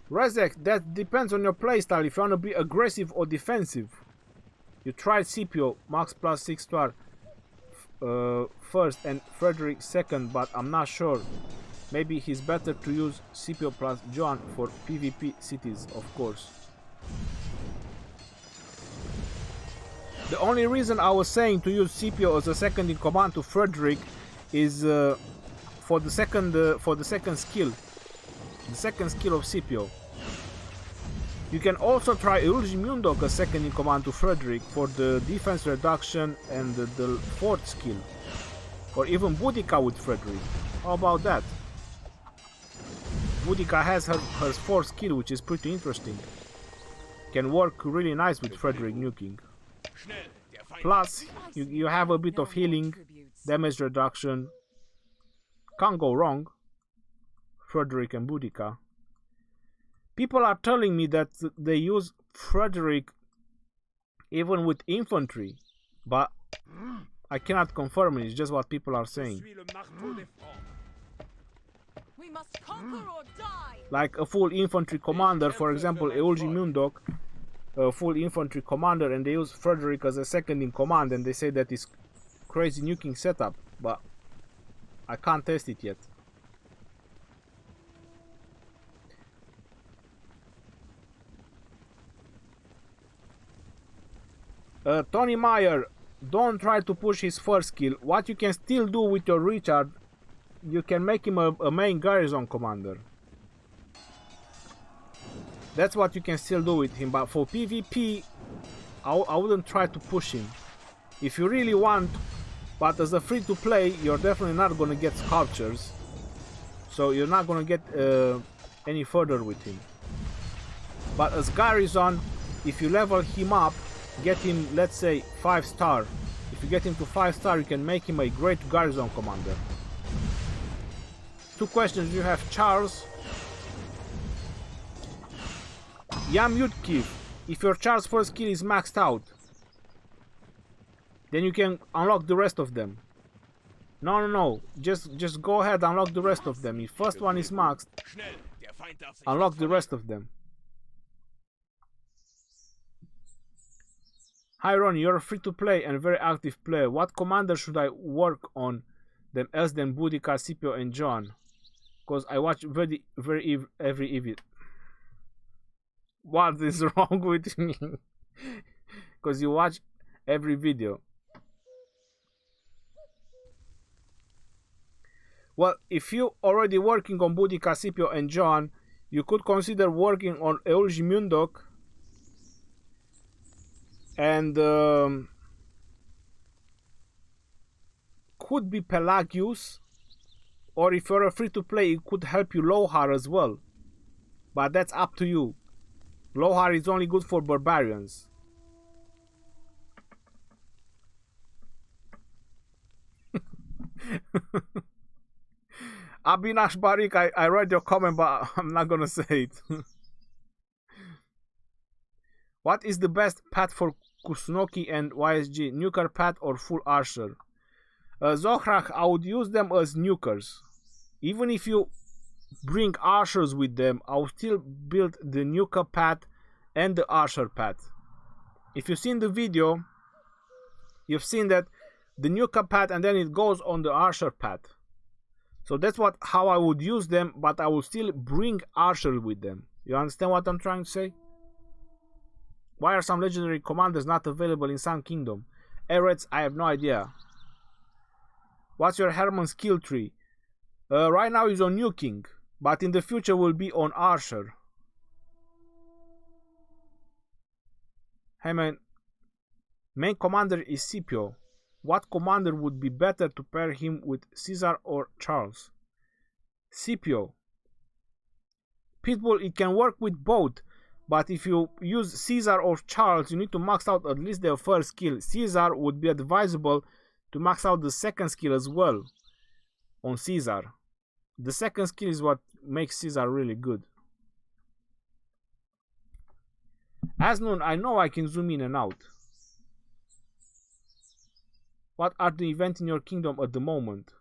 Rezek, that depends on your playstyle, if you want to be aggressive or defensive. You tried Scipio, Max plus 6 star first and Frederick second, but I'm not sure. Maybe he's better to use Scipio plus John for PvP cities, of course. The only reason I was saying to use Scipio as a second in command to Frederick is for the second skill. The second skill of Scipio. You can also try Eulji Mundok as second in command to Frederick for the defense reduction and the fourth skill. Or even Boudica with Frederick. How about that? Boudica has her fourth skill, which is pretty interesting. Can work really nice with Frederick nuking. Plus, you have a bit of healing, damage reduction. Can't go wrong. Frederick and Boudica. People are telling me that they use Frederick even with infantry, but I cannot confirm it. It's just what people are saying. We must conquer or die. Like a full infantry commander, for example, Eulji Mundok, a full infantry commander, and they use Frederick as a second in command, and they say that it's crazy nuking setup, but I can't test it yet. Tony Meyer, don't try to push his first skill. What you can still do with your Richard, you can make him a main garrison commander. That's what you can still do with him, but for PvP, I wouldn't try to push him. If you really want, but as a free-to-play, you're definitely not gonna get sculptures, so you're not gonna get any further with him. But as garrison, if you level him up, get him, let's say, 5 star. If you get him to 5 star, you can make him a great garrison commander. 2 questions. You have Charles. Yam Yudkiv. If your Charles first skill is maxed out, then you can unlock the rest of them. No. Just go ahead, unlock the rest of them. If first one is maxed, unlock the rest of them. Hi Ron, you're a free-to-play and very active player. What commander should I work on them else than Boudica, Scipio and John? Because I watch every event. What is wrong with me? Because you watch every video. Well, if you're already working on Boudica, Scipio and John, you could consider working on Eulji Mundok And could be Pelagius, or if you're a free-to-play, it could help you Lohar as well. But that's up to you. Lohar is only good for barbarians. Abinash Barik, I read your comment, but I'm not gonna say it. What is the best path for Kusunoki and YSG? Nuker path or full archer? Zohrach, I would use them as nukers. Even if you bring archers with them, I'll still build the nuker path and the archer path. If you've seen the video, you've seen that the nuker path and then it goes on the archer path. So that's how I would use them, but I will still bring archers with them. You understand what I'm trying to say? Why are some legendary commanders not available in Sun Kingdom? Eretz, I have no idea. What's your Herman skill tree? Right now he's on nuking, but in the future will be on archer. Hey man, main commander is Scipio. What commander would be better to pair him with, Caesar or Charles? Scipio. Pitbull, it can work with both, but if you use Caesar or Charles, you need to max out at least their first skill. Caesar would be advisable to max out the second skill as well on Caesar. The second skill is what makes Caesar really good. Asnoon, I know I can zoom in and out. What are the events in your kingdom at the moment?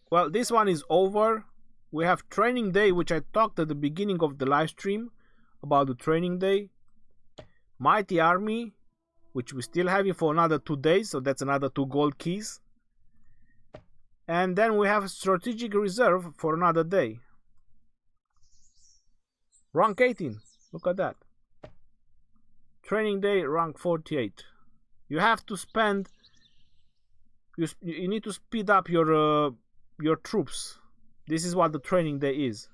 Well, this one is over. We have training day, which I talked at the beginning of the live stream about the training day. Mighty army, which we still have it for another 2 days, so that's another 2 gold keys. And then we have strategic reserve for another day. Rank 18, look at that. Training day, rank 48. You have to spend. You need to speed up your troops. This is what the training day is.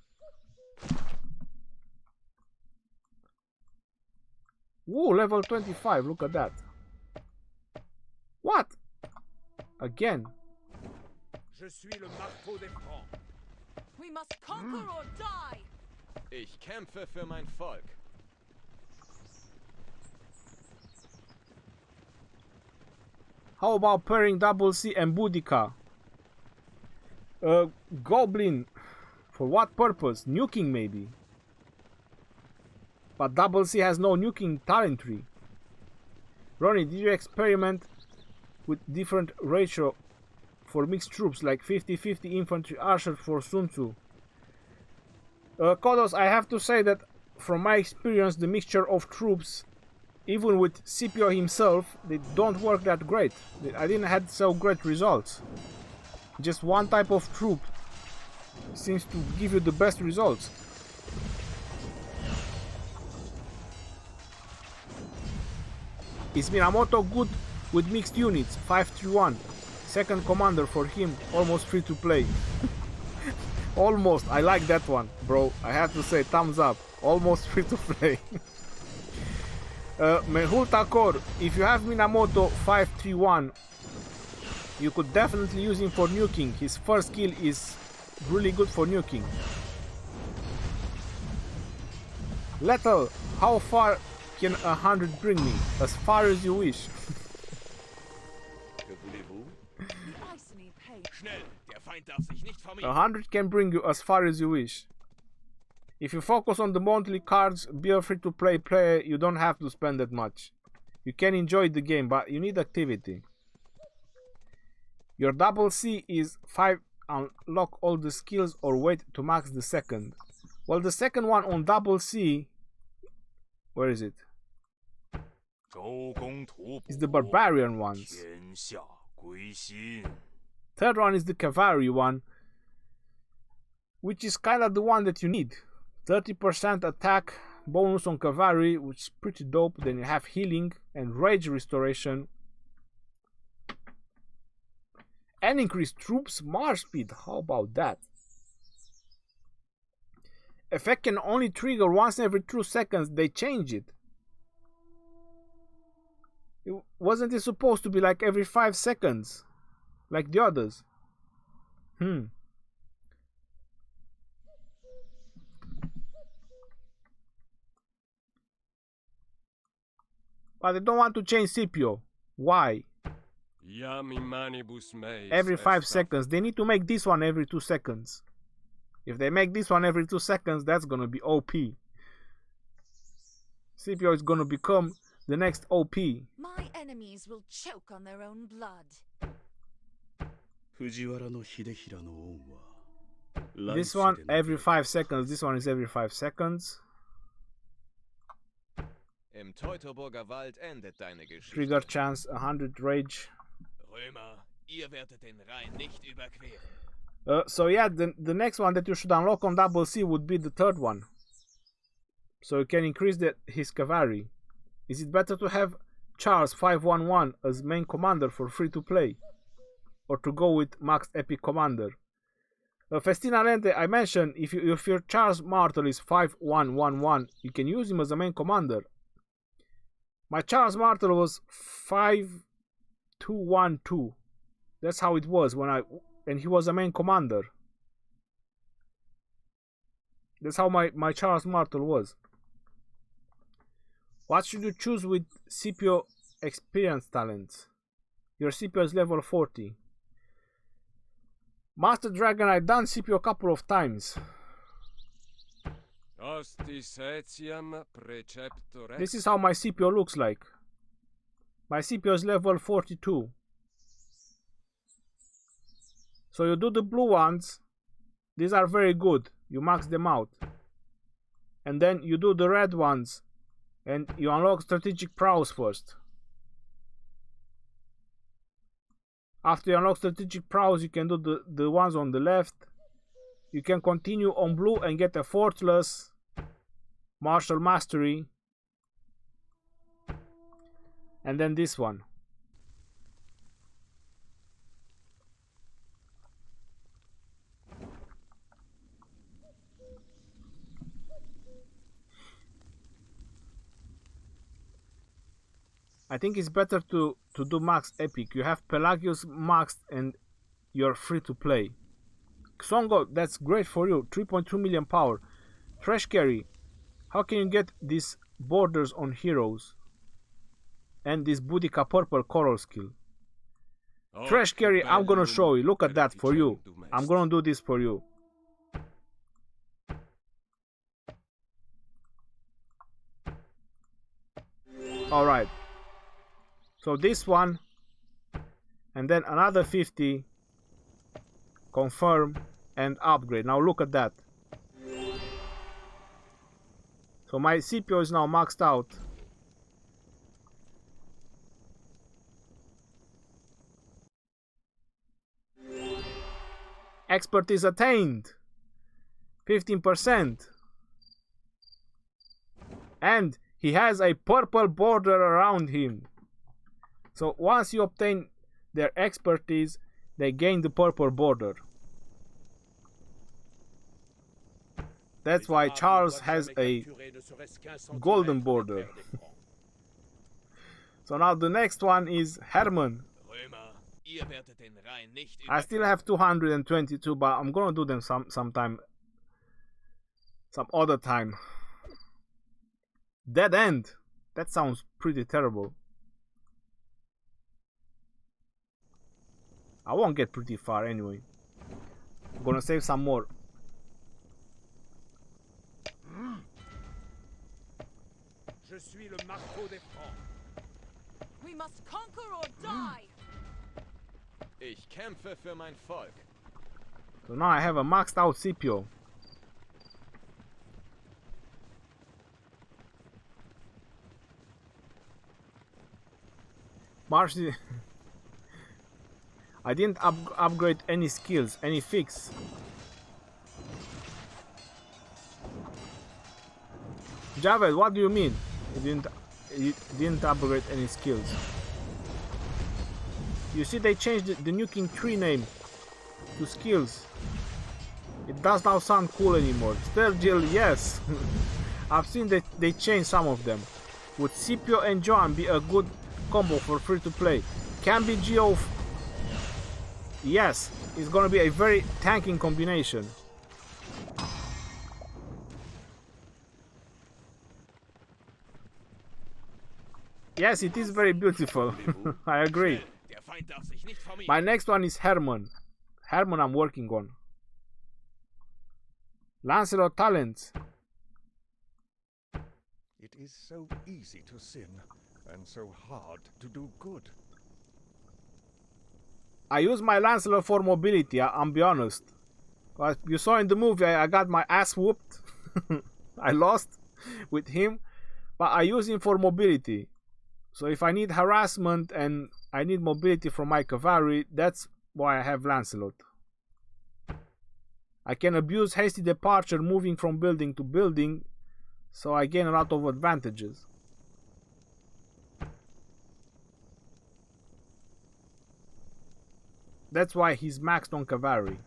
Whoa, level 25. Look at that. What? Again. Je suis le marteau des Francs. We must conquer or die. Ich kämpfe für mein Volk. How about pairing Double C and Boudica? Goblin. For what purpose? Nuking maybe. But Double C has no nuking talent tree. Ronnie, did you experiment with different ratio for mixed troops like 50-50 infantry archers for Sun Tzu? Kodos, I have to say that from my experience the mixture of troops, even with Scipio himself, they don't work that great. I didn't have so great results. Just one type of troop seems to give you the best results. Is Minamoto good with mixed units? 531. Second commander for him, almost free to play. Almost, I like that one, bro. I have to say, thumbs up. Almost free to play. Mehul Takor, if you have Minamoto 531, you could definitely use him for nuking. His first skill is really good for nuking. Lethal, how far can 100 bring me? As far as you wish. Que voulez-vous? The ice need pain. Schnell, der Feind darf sich nicht vermehren. 100 can bring you as far as you wish. If you focus on the monthly cards, be a free-to-play player, you don't have to spend that much. You can enjoy the game, but you need activity. Your double C is 5, unlock all the skills or wait to max the second. Well, the second one on double C, where is it? It's the Barbarian ones. Third one is the Cavalry one, which is kind of the one that you need. 30% attack bonus on Cavalry, which is pretty dope. Then you have healing and rage restoration. And increased troops march speed. How about that? effect can only trigger once every 2 seconds, they change it. Wasn't it supposed to be like every 5 seconds? Like the others? But they don't want to change Scipio. Why? Every 5 seconds. They need to make this one every 2 seconds. If they make this one every 2 seconds, that's gonna be OP. Scipio is gonna become the next OP. My enemies will choke on their own blood. This one every 5 seconds. This one is every 5 seconds. Im Teutoburger Wald endet deine Geschichte. Trigger chance 100 rage. Römer, ihr werdet den Rhein nicht überqueren. So yeah, the next one that you should unlock on Double C would be the third one. So you can increase his cavalry. Is it better to have Charles 511 as main commander for free to play, or to go with Max Epic Commander? Festina Lente, I mentioned if your Charles Martel is 5111, you can use him as a main commander. My Charles Martel was 5212. That's how it was and he was a main commander. That's how my Charles Martel was. What should you choose with Scipio experience talents? Your Scipio is level 40. Master Dragon, I've done Scipio a couple of times. This is how my Scipio looks like. My Scipio is level 42. So you do the blue ones. These are very good. You max them out. And then you do the red ones. And you unlock strategic prowess first. After you unlock strategic prowess, you can do the ones on the left. You can continue on blue and get a fortress, martial mastery, and then this one. I think it's better to do max epic. You have Pelagius maxed and you're free to play. Songo, that's great for you. 3.2 million power. Trash carry. How can you get these borders on heroes? And this Boudica purple coral skill. Trash carry, I'm gonna show you. Look at that for you. I'm gonna do this for you. Alright. So this one, and then another 50, confirm and upgrade. Now look at that. So my Scipio is now maxed out. Expertise attained, 15%. And he has a purple border around him. So once you obtain their expertise, they gain the purple border. That's why Charles has a golden border. So now the next one is Herman. I still have 222, but I'm gonna do them sometime, some other time. Dead End. That sounds pretty terrible. I won't get pretty far anyway. I'm gonna save some more. Je suis le marteau des Francs. We must conquer or die. Ich kämpfe für mein Volk. So now I have a maxed out Scipio. Marsh. I didn't upgrade any skills, any fix. Javed, what do you mean? You didn't upgrade any skills. You see, they changed the nuking tree name to skills. It does not sound cool anymore. Sturgill, yes. I've seen that they changed some of them. Would Scipio and Joan be a good combo for free to play? Can be Geo. Yes, it's gonna be a very tanking combination. Yes, it is very beautiful. I agree. My next one is Herman. Herman I'm working on. Lancelot talents. It is so easy to sin, and so hard to do good. I use my Lancelot for mobility, I'll be honest. As you saw in the movie, I got my ass whooped. I lost with him, but I use him for mobility. So if I need harassment and I need mobility from my cavalry, that's why I have Lancelot. I can abuse hasty departure moving from building to building, so I gain a lot of advantages. That's why he's maxed on cavalry.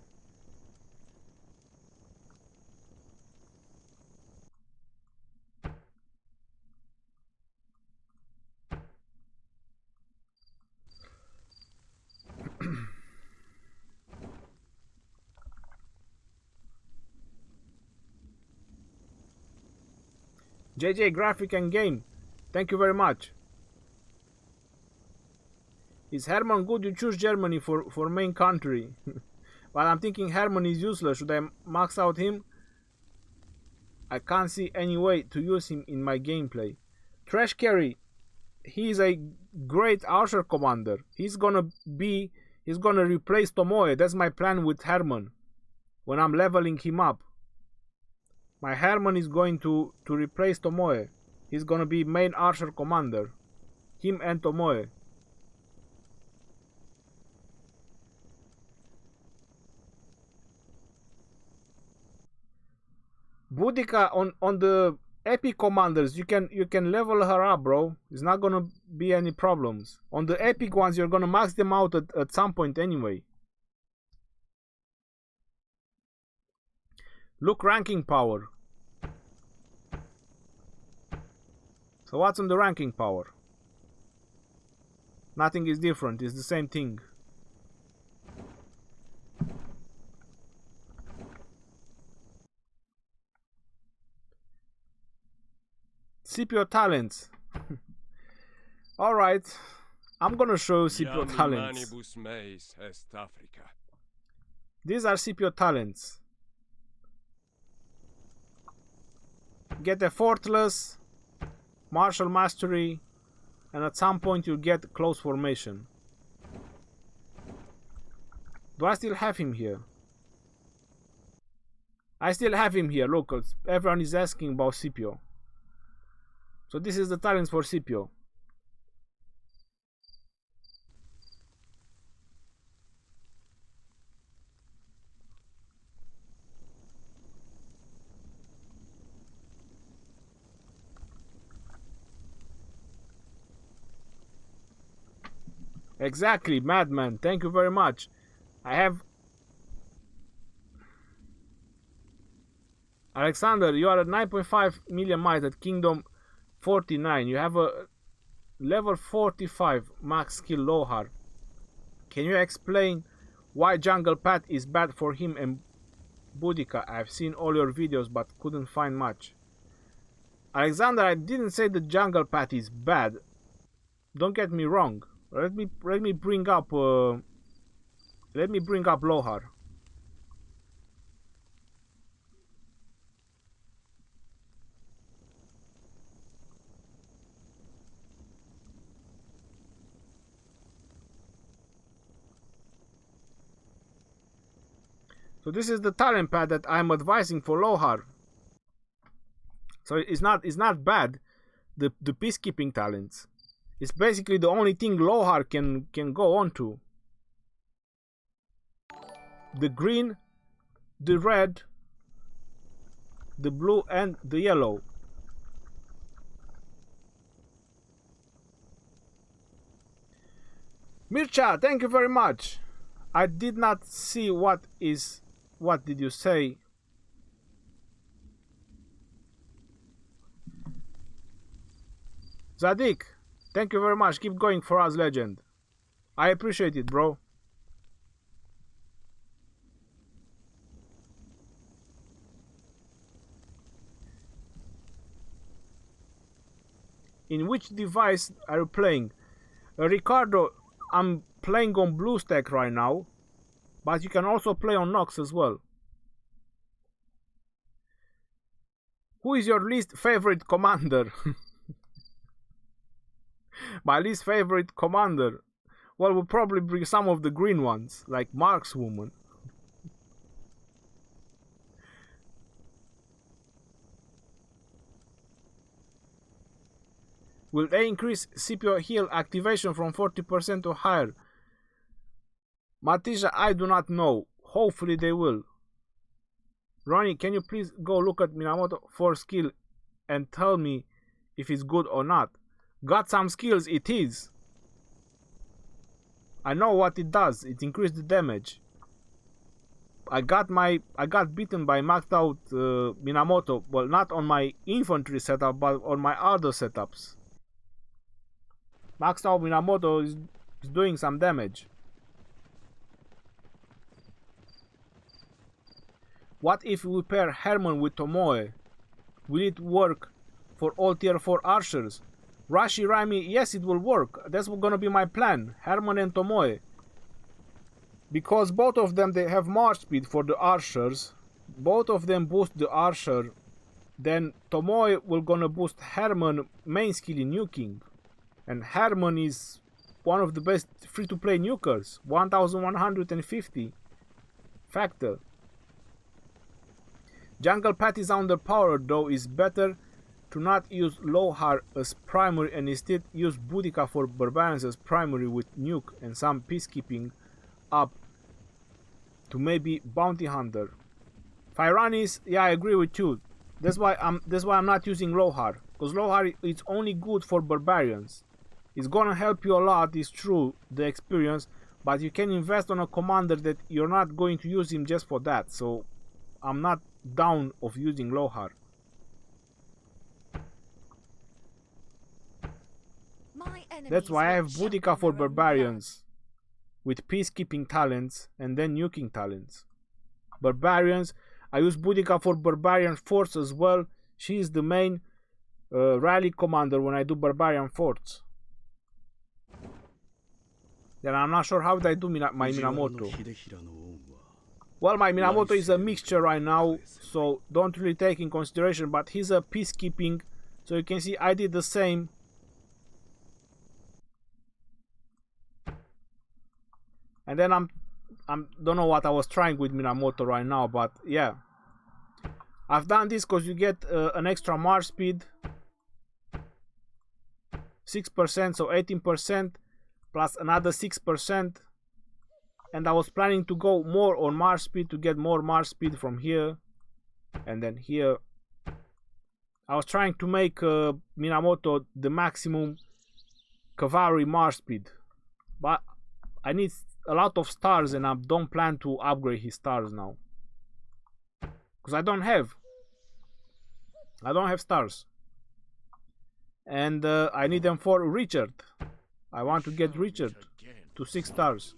JJ Graphic and Game, thank you very much. Is Herman good? You choose Germany for main country. But I'm thinking Herman is useless. Should I max out him? I can't see any way to use him in my gameplay. Trash Carry, he is a great archer commander. He's gonna replace Tomoe. That's my plan with Herman. When I'm leveling him up, my Herman is going to replace Tomoe. He's gonna be main archer commander. Him and Tomoe. Boudica on the epic commanders, you can level her up, bro. It's not gonna be any problems. On the epic ones, you're gonna max them out at some point anyway. Look, ranking power. So what's on the ranking power? Nothing is different, it's the same thing. Scipio talents. Alright, I'm gonna show you Scipio talents. These are Scipio talents. Get a fortress, martial mastery, and at some point you'll get close formation. Do I still have him here? I still have him here. Look, everyone is asking about Scipio. So this is the talents for Scipio. Exactly, Madman. Thank you very much. I have... Alexander, you are at 9.5 million might at Kingdom 49. You have a level 45 max skill Lohar. Can you explain why Jungle Path is bad for him and Boudica? I've seen all your videos but couldn't find much. Alexander, I didn't say the Jungle Path is bad. Don't get me wrong. Let me bring up Lohar. So this is the talent pad that I'm advising for Lohar. So it's not bad. The peacekeeping talents. It's basically the only thing Lohar can go on to. The green, the red, the blue and the yellow. Mircha, thank you very much. I did not see what is what did you say? Zadik, thank you very much. Keep going for us, legend. I appreciate it, bro. In which device are you playing? Ricardo, I'm playing on BlueStack right now, but you can also play on Nox as well. Who is your least favorite commander? My least favorite commander? Well, we'll probably bring some of the green ones, like Markswoman. Will they increase CPO heal activation from 40% or higher? Matisha, I do not know. Hopefully they will. Ronnie, can you please go look at Minamoto 4 skill and tell me if it's good or not? Got some skills, it is. I know what it does. It increased the damage. I got beaten by maxed out Minamoto. Well, not on my infantry setup, but on my other setups. Maxed out Minamoto is doing some damage. What if we pair Herman with Tomoe? Will it work for all tier 4 archers? Rashi Rami, yes, it will work. That's gonna be my plan. Herman and Tomoe. Because both of them, they have Marsh speed for the archers. Both of them boost the archer. Then Tomoe will gonna boost Herman main skill in nuking. And Herman is one of the best free-to-play nukers. 1150 factor. Jungle Path is underpowered, though is better to not use Lohar as primary and instead use Boudica for Barbarians as primary with Nuke and some peacekeeping up to maybe Bounty Hunter. Fyranis, yeah, I agree with you. That's why I'm not using Lohar, because Lohar is only good for Barbarians. It's gonna help you a lot, it's true, the experience, but you can invest on a commander that you're not going to use him just for that, so I'm not down of using Lohar. That's why I have Boudica for Barbarians, with peacekeeping talents and then nuking talents. Barbarians, I use Boudica for Barbarian Force as well. She is the main rally commander when I do Barbarian Forts. Then I'm not sure how did I do my Minamoto. Well, my Minamoto is a mixture right now, so don't really take in consideration, but he's a peacekeeping, so you can see I did the same. And then I'm don't know what I was trying with Minamoto right now, but yeah. I've done this because you get an extra Marsh speed. 6%, so 18%, plus another 6%. And I was planning to go more on Marsh speed to get more Marsh speed from here. And then here. I was trying to make Minamoto the maximum cavalry Marsh speed. But I need a lot of stars and I don't plan to upgrade his stars now. Because I don't have stars. And I need them for Richard. I want to get Richard to 6 stars.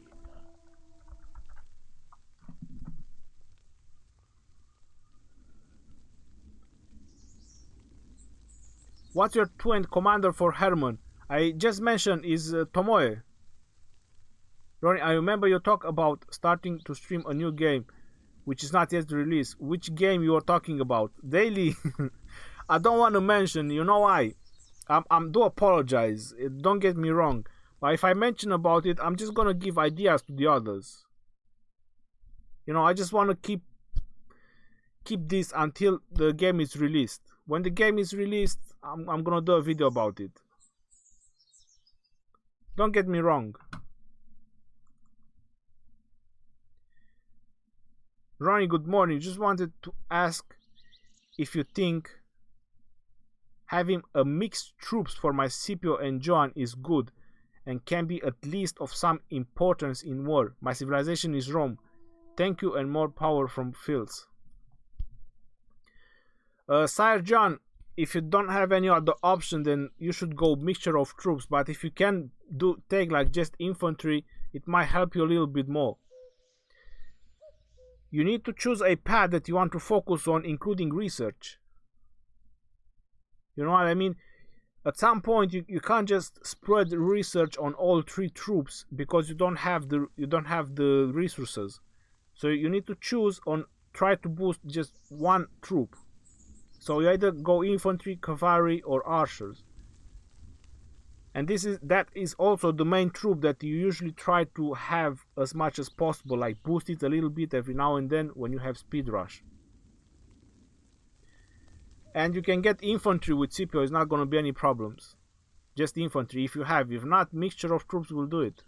What's your 2-end commander for Herman? I just mentioned is Tomoe. Ronnie, I remember you talk about starting to stream a new game, which is not yet released. Which game you are talking about? Daily? I don't want to mention, you know why? I do apologize, don't get me wrong. But if I mention about it, I'm just gonna give ideas to the others. You know, I just want to keep this until the game is released. When the game is released, I'm gonna do a video about it. Don't get me wrong. Ronnie, good morning. Just wanted to ask if you think having a mixed troops for my Scipio and Joan is good and can be at least of some importance in war. My civilization is Rome. Thank you and more power from Fields. Sire John, if you don't have any other option, then you should go mixture of troops. But if you can take like just infantry, it might help you a little bit more. You need to choose a path that you want to focus on, including research. You know what I mean? At some point, you can't just spread research on all 3 troops because you don't have the resources. So you need to choose on try to boost just one troop. So you either go infantry, cavalry, or archers. And that is also the main troop that you usually try to have as much as possible, like boost it a little bit every now and then when you have speed rush. And you can get infantry with Scipio, it's not going to be any problems. Just infantry if you have. If not, mixture of troops will do it.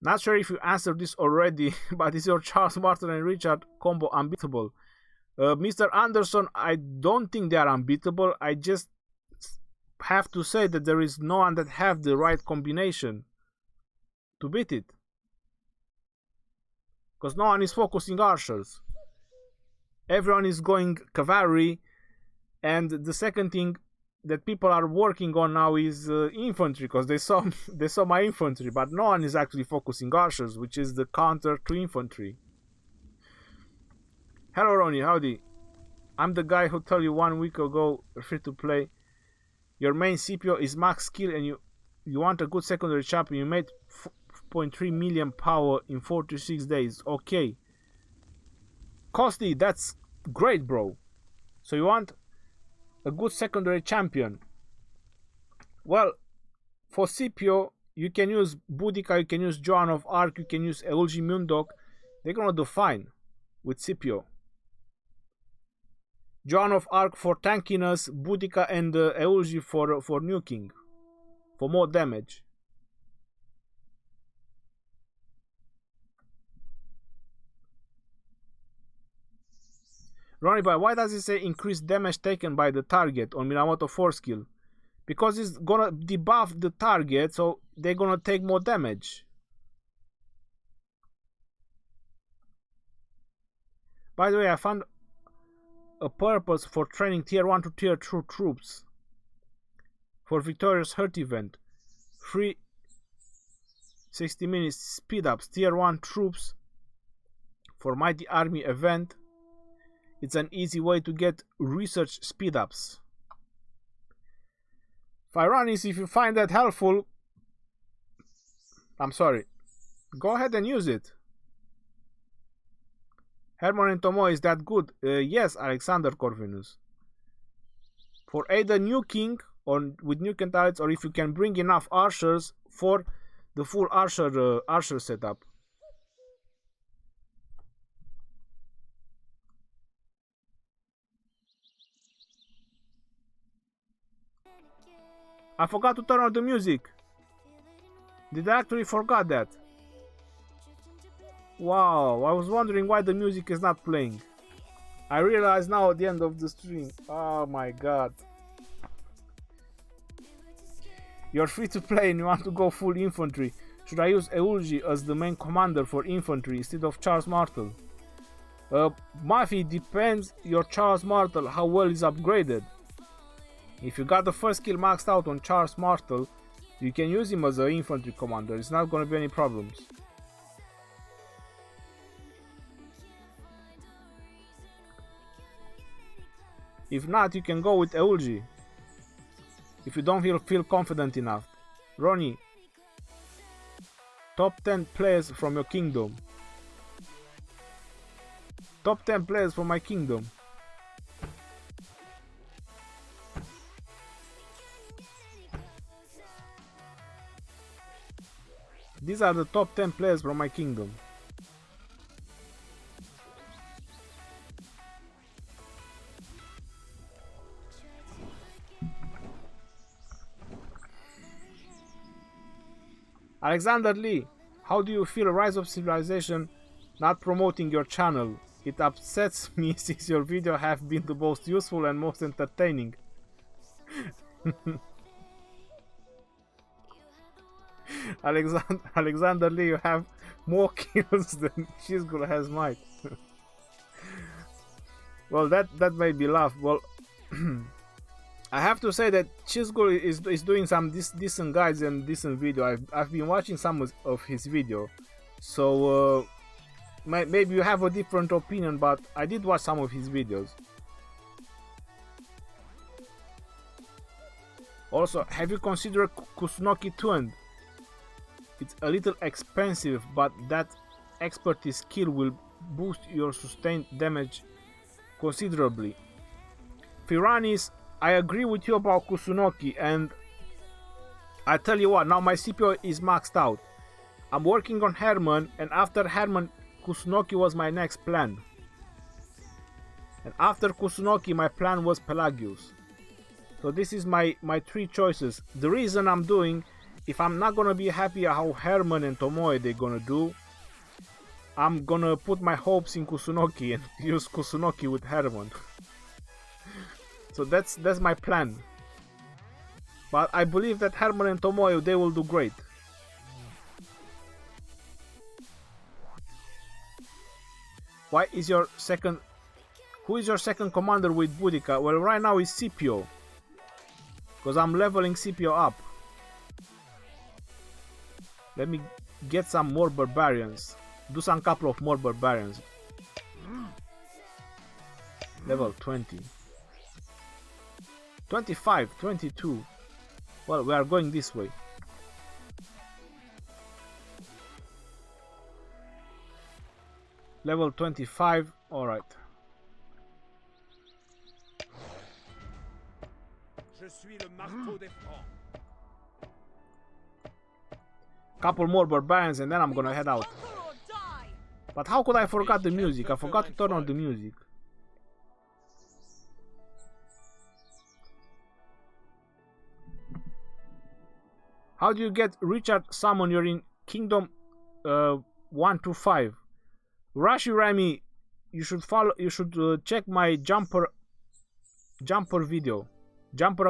Not sure if you answered this already, but is your Charles Martin and Richard combo unbeatable? Mr. Anderson, I don't think they are unbeatable. I just have to say that there is no one that have the right combination to beat it. Because no one is focusing archers. Everyone is going cavalry. And the second thing that people are working on now is infantry, because they saw my infantry, but no one is actually focusing archers, which is the counter to infantry. Hello Ronnie, howdy. I'm the guy who told you 1 week ago, free to play. Your main Scipio is max skill and you want a good secondary champion. You made 0.3 million power in 46 days. Okay. Costly, that's great, bro. So you want a good secondary champion. Well, for Scipio, you can use Boudica, you can use Joan of Arc, you can use Eulgi Mundok. They're gonna do fine with Scipio. Joan of Arc for tankiness, Boudica and Eulgi for nuking, for more damage. Ronnie, but why does it say increased damage taken by the target on Minamoto 4 skill? Because it's gonna debuff the target, so they're gonna take more damage. By the way, I found a purpose for training tier 1 to tier 2 troops for Victorious Hurt event. Free 60 minutes speed ups, tier 1 troops for Mighty Army event. It's an easy way to get research speed ups. Fyronis, if you find that helpful, I'm sorry, go ahead and use it. Herman and Tomo, is that good? Yes, Alexander Corvinus. For either nuking or with nuke and turrets, or if you can bring enough archers for the full archer setup. I forgot to turn on the music. Did I actually forgot that? Wow, I was wondering why the music is not playing. I realize now at the end of the stream. Oh my god. You're free to play and you want to go full infantry. Should I use Eulgi as the main commander for infantry instead of Charles Martel? Mafia, depends your Charles Martel how well is upgraded. If you got the first skill maxed out on Charles Martel, you can use him as an infantry commander. It's not gonna be any problems. If not, you can go with Eulgi. If you don't feel confident enough. Ronnie, top 10 players from your kingdom. Top 10 players from my kingdom. These are the top 10 players from my kingdom. Alexander Lee, how do you feel Rise of Civilization not promoting your channel? It upsets me since your videos have been the most useful and most entertaining. Alexander Lee, you have more kills than Shizgul has might. Well, that made me laugh. Well, I have to say that Shizgul is doing some decent guides and decent video. I've been watching some of his video, so maybe you have a different opinion, but I did watch some of his videos. Also, have you considered Kusunoki Twin? It's a little expensive, but that expertise skill will boost your sustained damage considerably. Firanis, I agree with you about Kusunoki, and I tell you what, now my CPO is maxed out. I'm working on Herman, and after Herman, Kusunoki was my next plan. And after Kusunoki, my plan was Pelagius. So this is my three choices. The reason I'm doing, if I'm not gonna be happy how Herman and Tomoe they're gonna do, I'm gonna put my hopes in Kusunoki and use Kusunoki with Herman. So that's my plan. But I believe that Herman and Tomoe, they will do great. Who is your second commander with Boudica? Well, right now is Scipio, because I'm leveling Scipio up. Let me get some more barbarians. Do some couple of more barbarians. Level 20. 25, 22. Well, we are going this way. Level 25, alright. Je suis le marteau des Francs. Couple more barbarians and then I'm gonna head out. Conquer or die. But how could I forget the music? I forgot to turn on the music. How do you get Richard summon? You're in Kingdom 1 to 5. Rashi Rami, you should check my jumper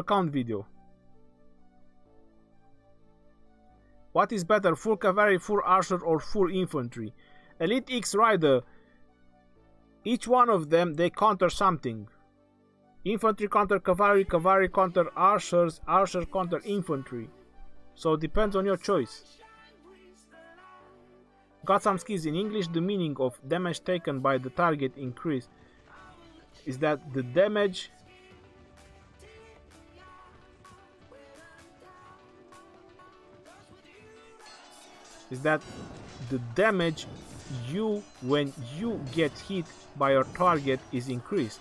account video. What is better, full cavalry, full archer, or full infantry? Elite X Rider, each one of them they counter something. Infantry counter cavalry, cavalry counter archers, archer counter infantry. So it depends on your choice. Got some skills in English. The meaning of damage taken by the target increase is that the damage you when you get hit by your target is increased.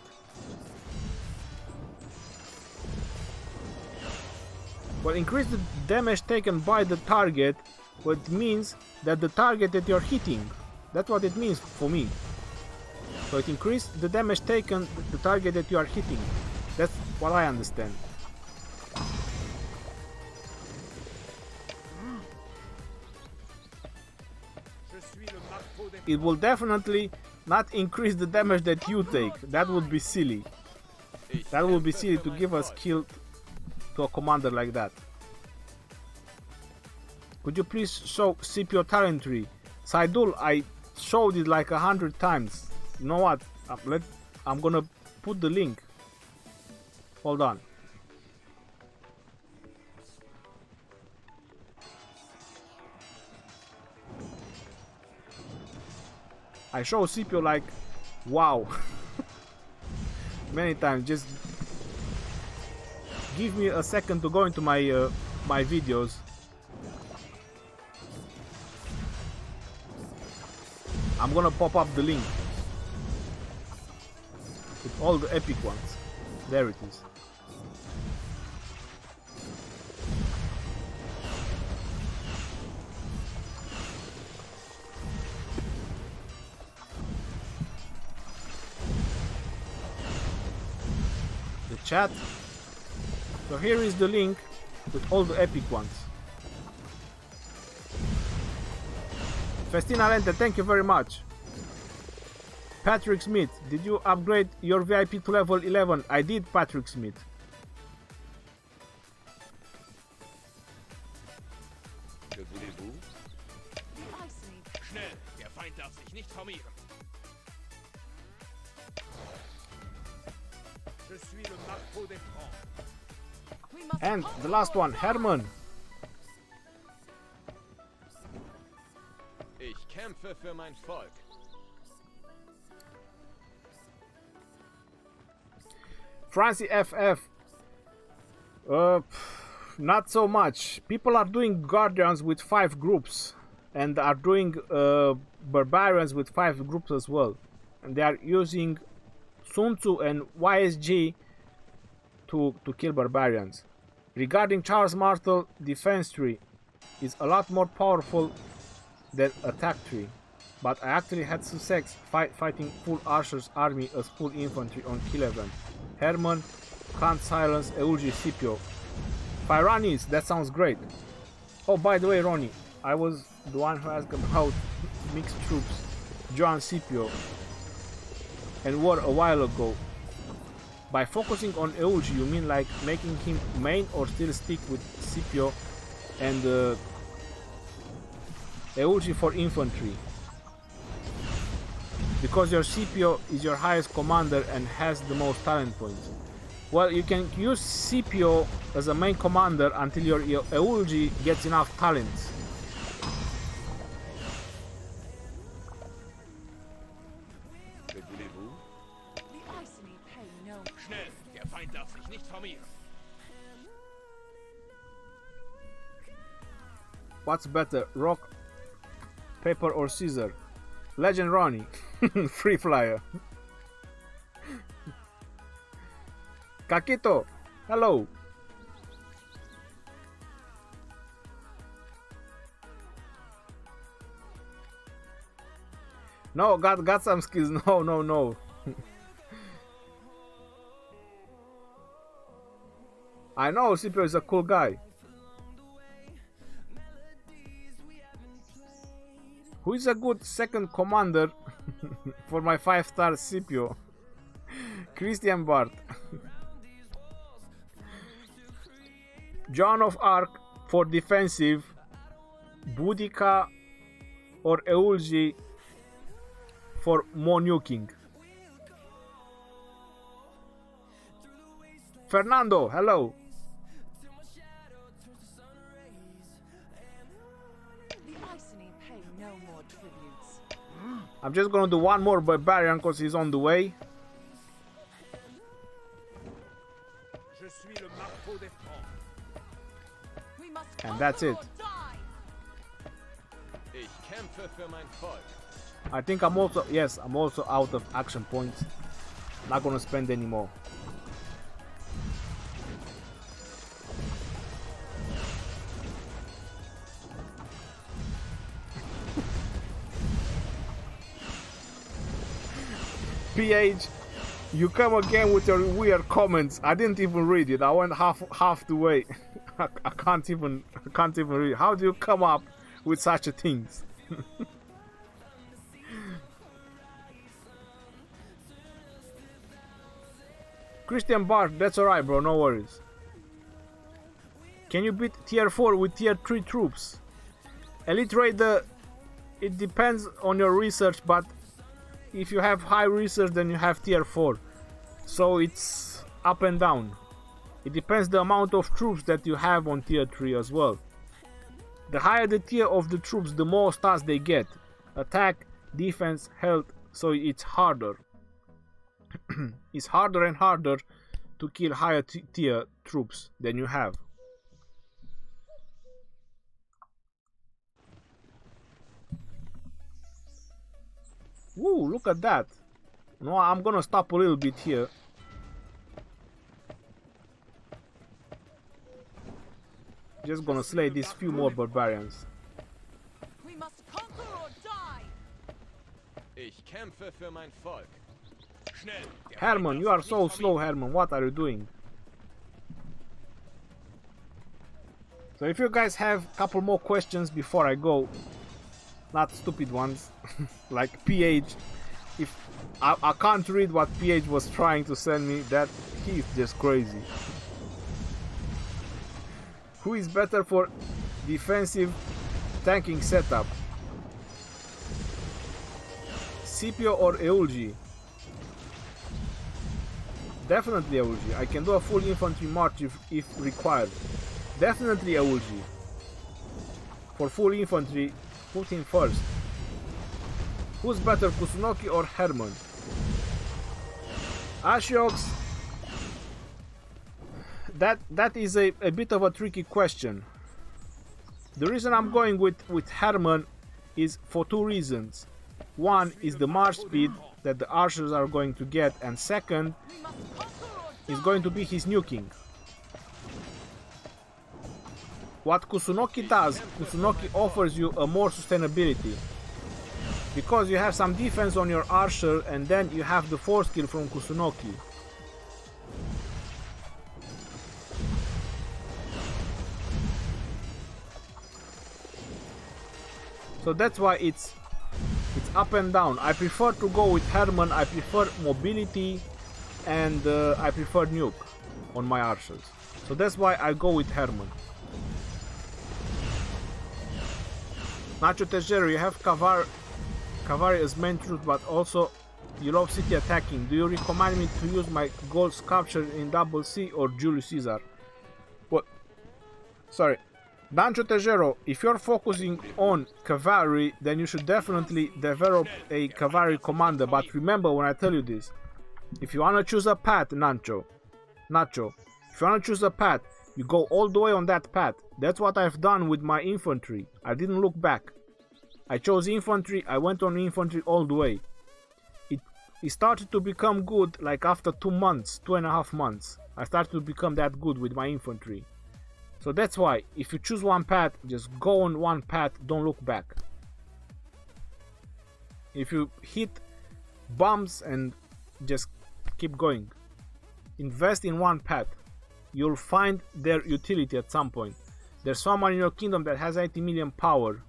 Well, increase the damage taken by the target, what it means that the target that you're hitting, that's what it means for me. So it increased the damage taken, the target that you are hitting. That's what I understand. It will definitely not increase the damage that you take. That would be silly. That would be silly to give a skill to a commander like that. Could you please show Scipio talent tree? Saidul, I showed it like 100 times. You know what? I'm gonna put the link. Hold on. I show Scipio like, wow, many times. Just give me a second to go into my my videos. I'm gonna pop up the link with all the epic ones. There it is. The chat. So here is the link with all the epic ones. Festina Lente, thank you very much. Patrick Smith, did you upgrade your VIP to level 11? I did, Patrick Smith. Que voulez-vous? The ice needs. Schnell, der Feind darf sich nicht formieren. Je suis le marteau des francs. We must And conquer the last or one, die. Herman. Ich kämpfe für mein Volk. Francie FF. Not so much. People are doing Guardians with 5 groups. And are doing Barbarians with 5 groups as well. And they are using Sun Tzu and YSG to kill Barbarians. Regarding Charles Martel, Defense tree is a lot more powerful than Attack tree. But I actually had success fighting full Archer's army as full infantry on kill event. Herman can't silence Eugi Scipio. Pyranis, that sounds great. Oh, by the way, Ronnie, I was the one who asked about mixed troops, John Scipio, and war a while ago. By focusing on Eugi, you mean like making him main or still stick with Scipio and Eugi for infantry? Because your Scipio is your highest commander and has the most talent points. Well, you can use Scipio as a main commander until your Eugi gets enough talents. Que voulez-vous? The ice need pay no. Schnell, der Feind darf sich nicht formieren. What's better, rock, paper or scissor? Legend Ronnie. Free flyer. Kakito, hello. No, got some skills. No. I know Scipio is a cool guy. Who is a good second commander for my 5-star Scipio? Christian Bart. John of Arc for defensive, Boudica or Eulgi for more nuking. Fernando, hello. The ice need pay no more tributes. I'm just gonna do one more Barbarian because he's on the way. Je suis le marteau des francs. We must And that's conquer it. or die. Ich kämpfe für mein Volk. I think I'm also out of action points. Not gonna spend any more. PH, you come again with your weird comments. I didn't even read it. I went half the way. I can't even read. How do you come up with such a things? Christian Bart, that's alright, bro. No worries. Can you beat tier 4 with tier 3 troops? Elite Raider, it depends on your research, but if you have high research, then you have tier 4. So it's up and down. It depends the amount of troops that you have on tier 3 as well. The higher the tier of the troops, the more stats they get. Attack, defense, health, so it's harder. It's harder and harder to kill higher tier troops than you have. Woo, look at that. No, I'm gonna stop a little bit here. Just gonna slay these few more barbarians. We must conquer or die. Ich kämpfe für mein Volk. Schnell. der Herman, Feind you darf are sich so nicht slow, formieren. Herman. What are you doing? So if you guys have a couple more questions before I go, not stupid ones, like PH, if I can't read what PH was trying to send me, that he's just crazy. Who is better for defensive tanking setup. Scipio or Eulgi? Definitely Eulgi. I can do a full infantry march if required. Definitely Eulgi. For full infantry, put him first. Who's better, Kusunoki or Herman? Ashioks, that is a bit of a tricky question. The reason I'm going with Herman is for two reasons. One is the march speed that the archers are going to get, and second is going to be his nuking. What Kusunoki does, Kusunoki offers you a more sustainability. Because you have some defense on your archer and then you have the Foreskin from Kusunoki. So that's why it's up and down. I prefer to go with Herman, I prefer mobility, and I prefer nuke on my archers. So that's why I go with Herman. Nacho Tejero, you have Kivar as main troop, but also you love city attacking. Do you recommend me to use my gold sculpture in Double C or Julius Caesar? What? Sorry. Dancho Tejero, if you're focusing on cavalry, then you should definitely develop a cavalry commander. But remember when I tell you this, if you want to choose a path, Nacho, if you want to choose a path, you go all the way on that path. That's what I've done with my infantry. I didn't look back. I chose infantry, I went on infantry all the way. It started to become good like after 2 months, 2.5 months. I started to become that good with my infantry. So that's why, if you choose one path, just go on one path, don't look back. If you hit bumps and just keep going. Invest in one path. You'll find their utility at some point. There's someone in your kingdom that has 80 million power.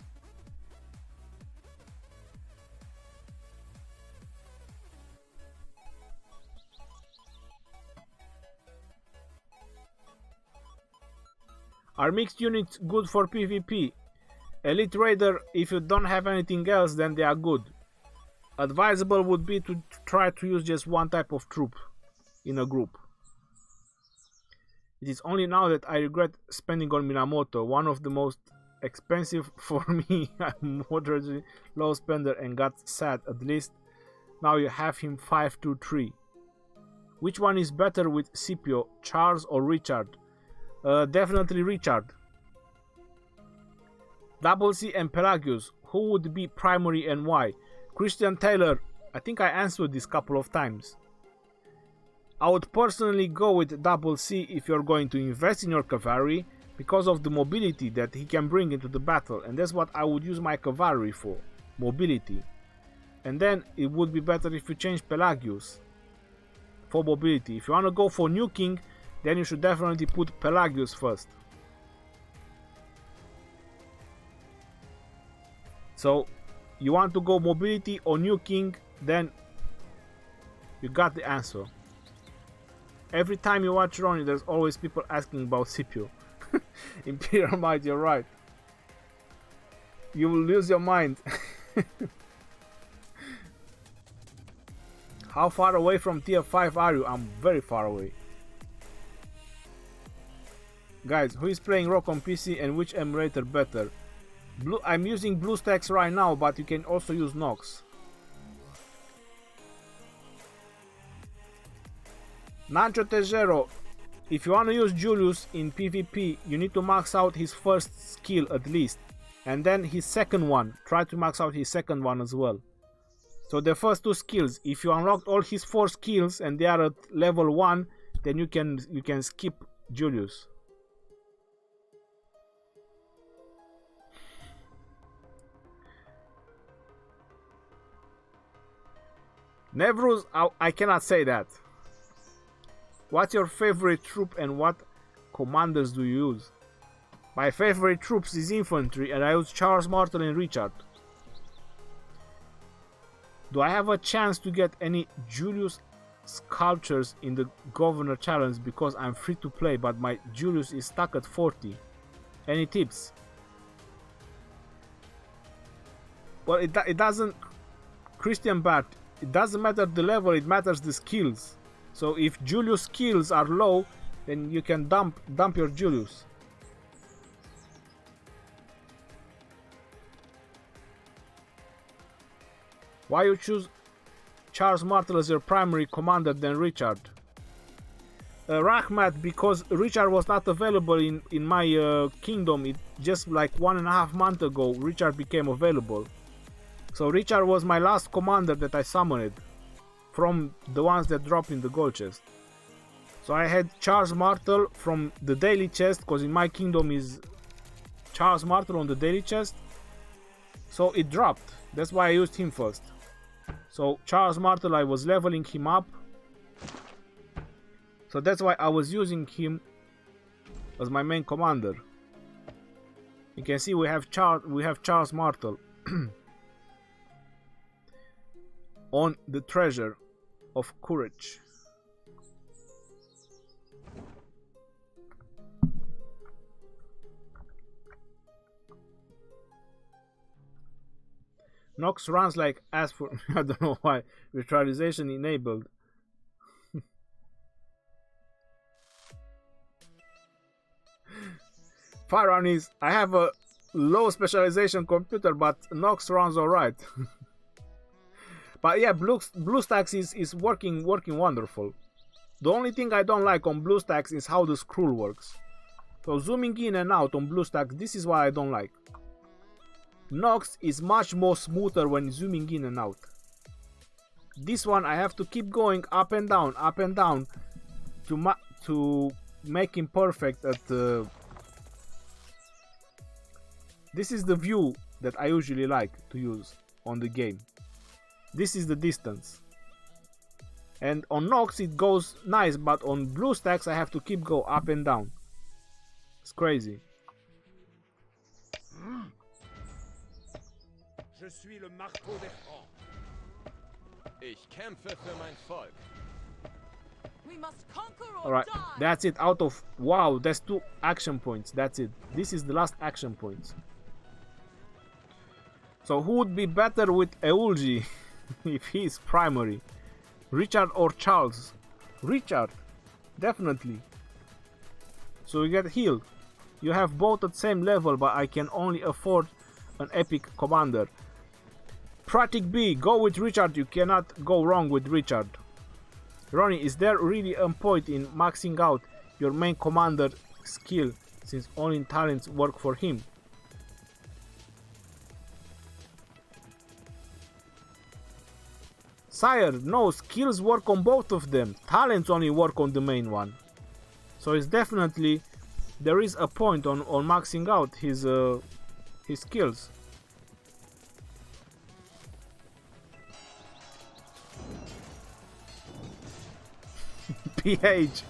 Are mixed units good for PvP? Elite Raider, if you don't have anything else, then they are good. Advisable would be to try to use just one type of troop in a group. It is only now that I regret spending on Minamoto, one of the most expensive for me. I'm moderately low spender and got sad. At least now you have him 523. Which one is better with Scipio, Charles or Richard? Definitely Richard. Double C and Pelagius, who would be primary and why? Christian Taylor, I think I answered this couple of times. I would personally go with Double C if you're going to invest in your cavalry because of the mobility that he can bring into the battle, and that's what I would use my cavalry for, mobility. And then it would be better if you change Pelagius for mobility. If you want to go for nuking, then you should definitely put Pelagius first. So, you want to go mobility or nuking, then you got the answer. Every time you watch Ronnie, there's always people asking about Scipio. Imperial Might, you're right. You will lose your mind. How far away from tier 5 are you? I'm very far away. Guys, who is playing Rock on PC and which emulator better? I'm using BlueStacks right now, but you can also use Nox. Nacho Tejero, if you want to use Julius in PvP, you need to max out his first skill at least. And then his second one, try to max out his second one as well. So the first 2 skills, if you unlocked all his 4 skills and they are at level 1, then you can skip Julius. Nevruz, I cannot say that. What's your favorite troop and what commanders do you use? My favorite troops is infantry and I use Charles, Martel and Richard. Do I have a chance to get any Julius sculptures in the Governor Challenge because I'm free to play but my Julius is stuck at 40? Any tips? Well, it doesn't... Christian Bat, it doesn't matter the level, it matters the skills. So if Julius' skills are low, then you can dump your Julius. Why you choose Charles Martel as your primary commander than Richard? Rahmat, because Richard was not available in my kingdom. It just like 1.5 months ago Richard became available. So Richard was my last commander that I summoned from the ones that dropped in the gold chest. So I had Charles Martel from the daily chest, because in my kingdom is Charles Martel on the daily chest. So it dropped. That's why I used him first. So Charles Martel, I was leveling him up. So that's why I was using him as my main commander. You can see we have Charles Martel on the treasure of courage. Nox runs like ass for I don't know why. Virtualization enabled. Firearm is I have a low specialization computer, but Nox runs alright. But yeah, BlueStacks is working wonderful. The only thing I don't like on BlueStacks is how the scroll works. So zooming in and out on BlueStacks, this is what I don't like. Nox is much more smoother when zooming in and out. This one I have to keep going up and down to make him perfect at this is the view that I usually like to use on the game. This is the distance. And on Nox it goes nice, but on BlueStacks I have to keep go up and down. It's crazy. Je suis le marteau des Francs. Ich kämpfe für mein Volk. We must conquer or Alright, die. that's it out of... Wow, that's 2 action points. That's it. This is the last action points. So who would be better with Eulgi if he is primary? Richard or Charles? Richard, definitely. So you get healed. You have both at same level, but I can only afford an epic commander. Pratic B, go with Richard. You cannot go wrong with Richard. Ronnie, is there really a point in maxing out your main commander skill, since only talents work for him? Sire, no, skills work on both of them. Talents only work on the main one. So it's definitely, there is a point on maxing out his skills. PH.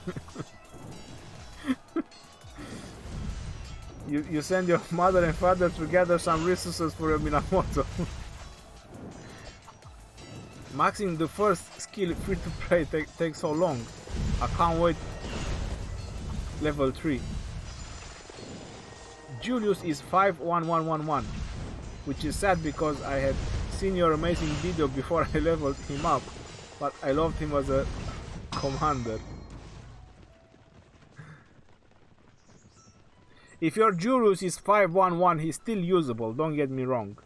You send your mother and father to gather some resources for your Minamoto. Maxing the first skill free to play takes so long. I can't wait. Level 3. Julius is 51111, which is sad because I had seen your amazing video before I leveled him up, but I loved him as a commander. If your Julius is 511, he's still usable, don't get me wrong.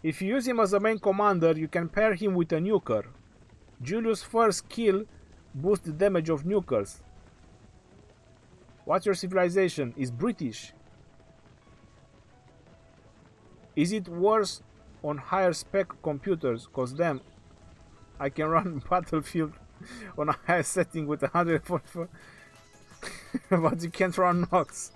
If you use him as a main commander, you can pair him with a nuker. Julius' first kill boosts the damage of nukers. What's your civilization? Is British. Is it worse on higher spec computers? Cause them, I can run Battlefield on a higher setting with 144, but you can't run Nox.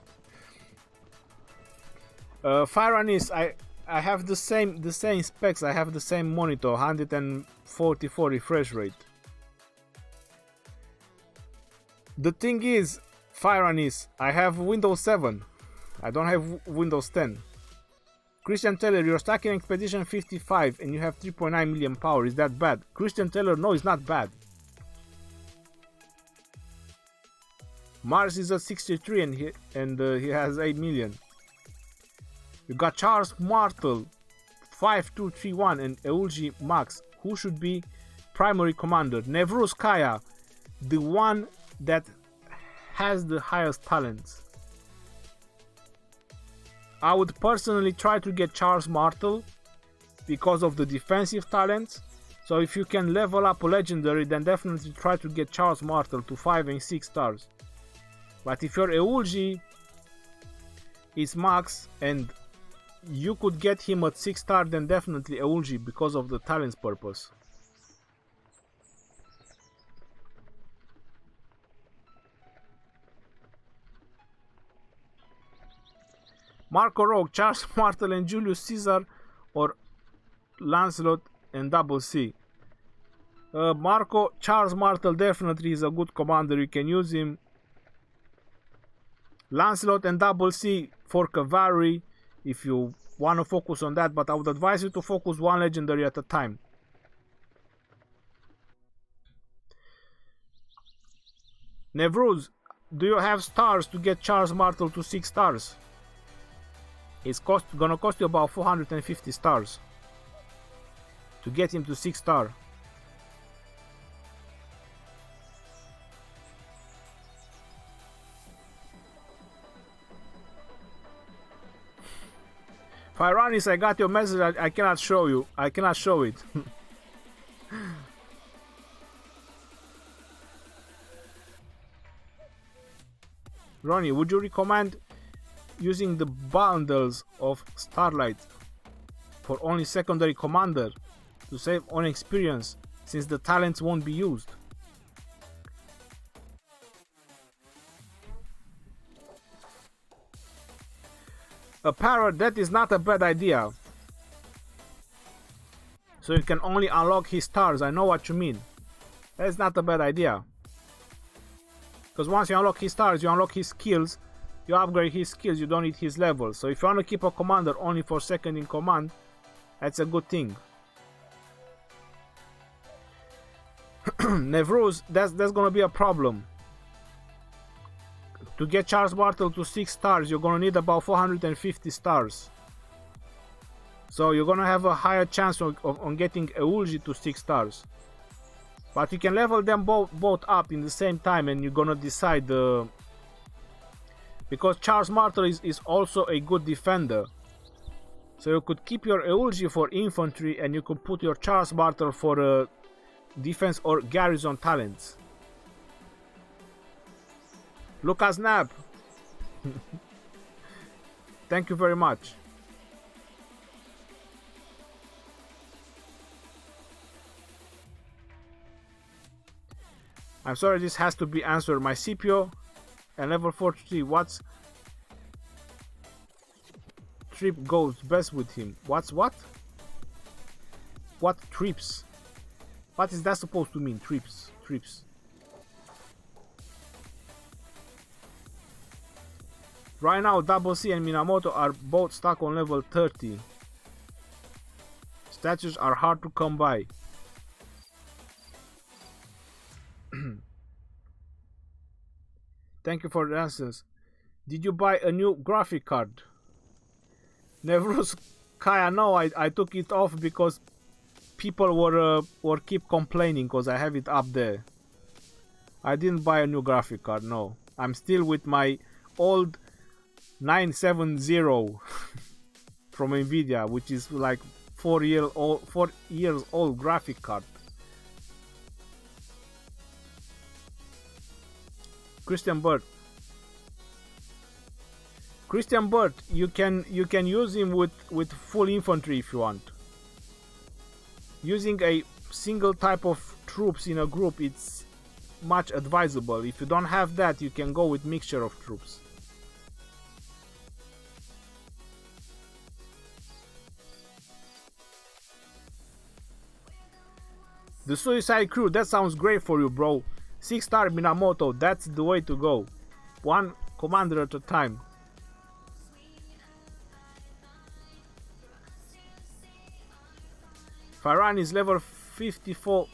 Firanis, I have the same specs. I have the same monitor, 144 refresh rate. The thing is, Firanis, I have Windows 7. I don't have Windows 10. Christian Taylor, you're stuck in Expedition 55 and you have 3.9 million power. Is that bad? Christian Taylor, no, it's not bad. Marsh is at 63 and he has 8 million. You got Charles Martel, 5231 and Eulji Max. Who should be primary commander? Nevruskaya, the one that has the highest talents. I would personally try to get Charles Martel because of the defensive talents. So if you can level up a legendary, then definitely try to get Charles Martel to 5 and 6 stars. But if your Eulji is max and you could get him at 6 star, then definitely Eulji because of the talents purpose. Marco Rogue, Charles Martel and Julius Caesar, or Lancelot and Double C. Charles Martel definitely is a good commander, you can use him. Lancelot and Double C for cavalry if you want to focus on that, but I would advise you to focus one legendary at a time. Nevruz, do you have stars to get Charles Martel to 6 stars? It's gonna cost you about 450 stars to get him to 6 star. Fyranis, I got your message. I cannot show you. I cannot show it. Ronnie, would you recommend using the bundles of Starlight for only secondary commander to save on experience since the talents won't be used? A parrot, that is not a bad idea. So you can only unlock his stars. I know what you mean. That's not a bad idea. Because once you unlock his stars, you unlock his skills, you upgrade his skills, you don't need his level. So if you want to keep a commander only for second in command, that's a good thing. Nevruz, that's gonna be a problem. To get Charles Martel to 6 stars, you're gonna need about 450 stars. So you're gonna have a higher chance on getting Eulji to 6 stars. But you can level them both up in the same time, and you're gonna decide because Charles Martel is also a good defender. So you could keep your Eulji for infantry, and you could put your Charles Martel for defense or garrison talents. Lucas Knapp, thank you very much. I'm sorry, this has to be answered. My CPO and level 43, what's trip goes best with him? What? What trips? What is that supposed to mean? Trips. Right now, Double C and Minamoto are both stuck on level 30. Statues are hard to come by. Thank you for the answers. Did you buy a new graphic card? Nevruz Kaya, no, I took it off because people were keep complaining because I have it up there. I didn't buy a new graphic card, no. I'm still with my old 970 from Nvidia, which is like 4 years old graphic card. Christian Burt, you can use him with full infantry if you want. Using a single type of troops in a group, it's much advisable. If you don't have that, you can go with mixture of troops. The Suicide Crew, that sounds great for you, bro. 6-star Minamoto, that's the way to go. One commander at a time. Faran is level 54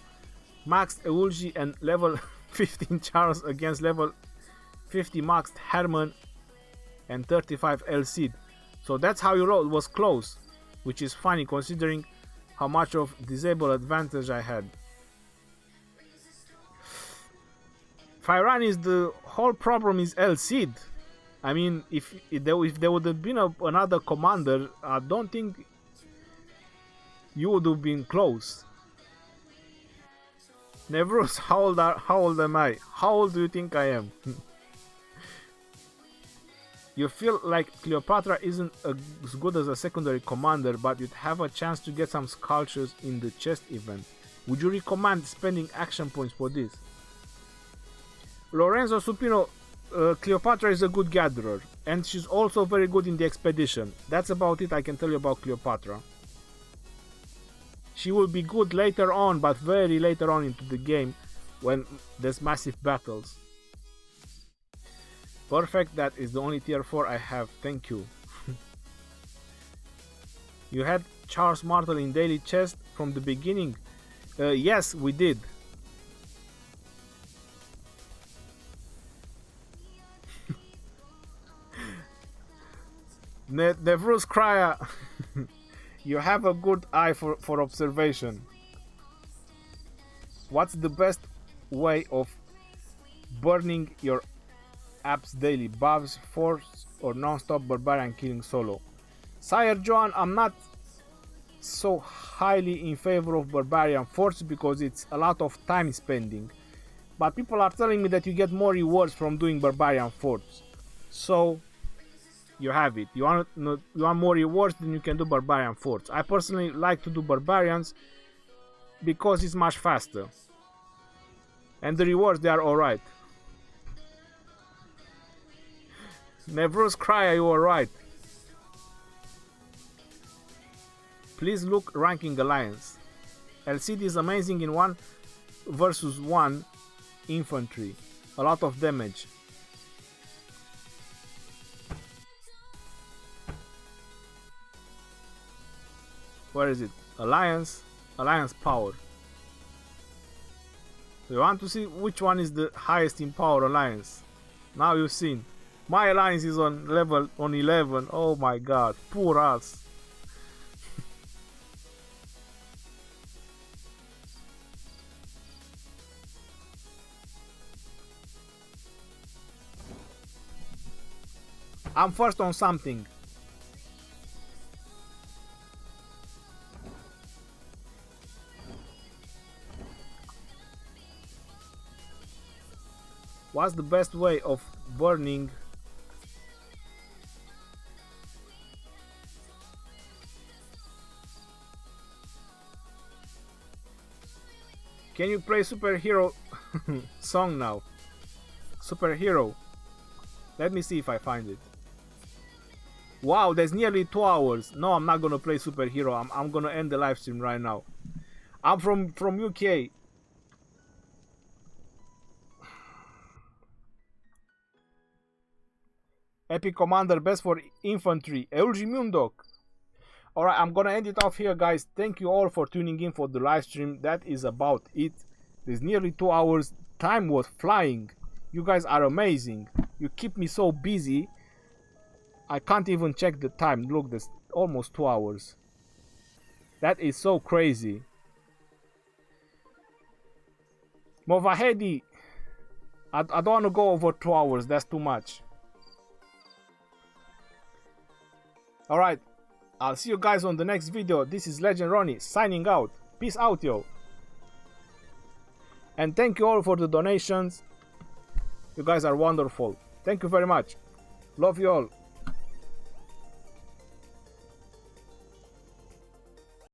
maxed Eulji and level 15 Charles against level 50 maxed Herman and 35 El Cid. So that's how you roll. It was close, which is funny considering how much of disable advantage I had. Firan is the whole problem is El Cid. I mean, if there would have been another commander, I don't think you would have been close. Nevruz, how old am I? How old do you think I am? You feel like Cleopatra isn't as good as a secondary commander, but you'd have a chance to get some sculptures in the chest event. Would you recommend spending action points for this? Lorenzo Supino, Cleopatra is a good gatherer, and she's also very good in the expedition. That's about it I can tell you about Cleopatra. She will be good later on, but very later on into the game, when there's massive battles. Perfect, that is the only tier 4 I have, thank you. You had Charles Martel in daily chest from the beginning? Yes, we did. Nevruz Kraya, you have a good eye for observation. What's the best way of burning your apps daily? Buffs, force, or non-stop barbarian killing solo? Sire Joan, I'm not so highly in favor of barbarian force because it's a lot of time spending. But people are telling me that you get more rewards from doing barbarian force. So you have it. You want more rewards, then you can do barbarian force. I personally like to do barbarians because it's much faster. And the rewards, they are alright. Nevruz Kraya, you are right. Please look ranking alliance. LCD is amazing in 1 versus 1 infantry. A lot of damage. Where is it? Alliance. Alliance power. So you want to see which one is the highest in power alliance. Now you've seen. My alliance is on level 11. Oh my god. Poor us. I'm first on something. What's the best way of burning Can you play superhero song now? Superhero. Let me see if I find it. Wow, there's nearly 2 hours. No, I'm not gonna play superhero. I'm gonna end the live stream right now. I'm from UK. Epic Commander, best for infantry. Eugi Mundok. Alright, I'm gonna end it off here, guys. Thank you all for tuning in for the live stream. That is about it. There's nearly 2 hours. Time was flying. You guys are amazing. You keep me so busy. I can't even check the time. Look, there's almost 2 hours. That is so crazy. Movahedi. I don't want to go over 2 hours. That's too much. Alright. I'll see you guys on the next video. This is Legend Ronnie signing out. Peace out, yo. And thank you all for the donations. You guys are wonderful. Thank you very much. Love you all.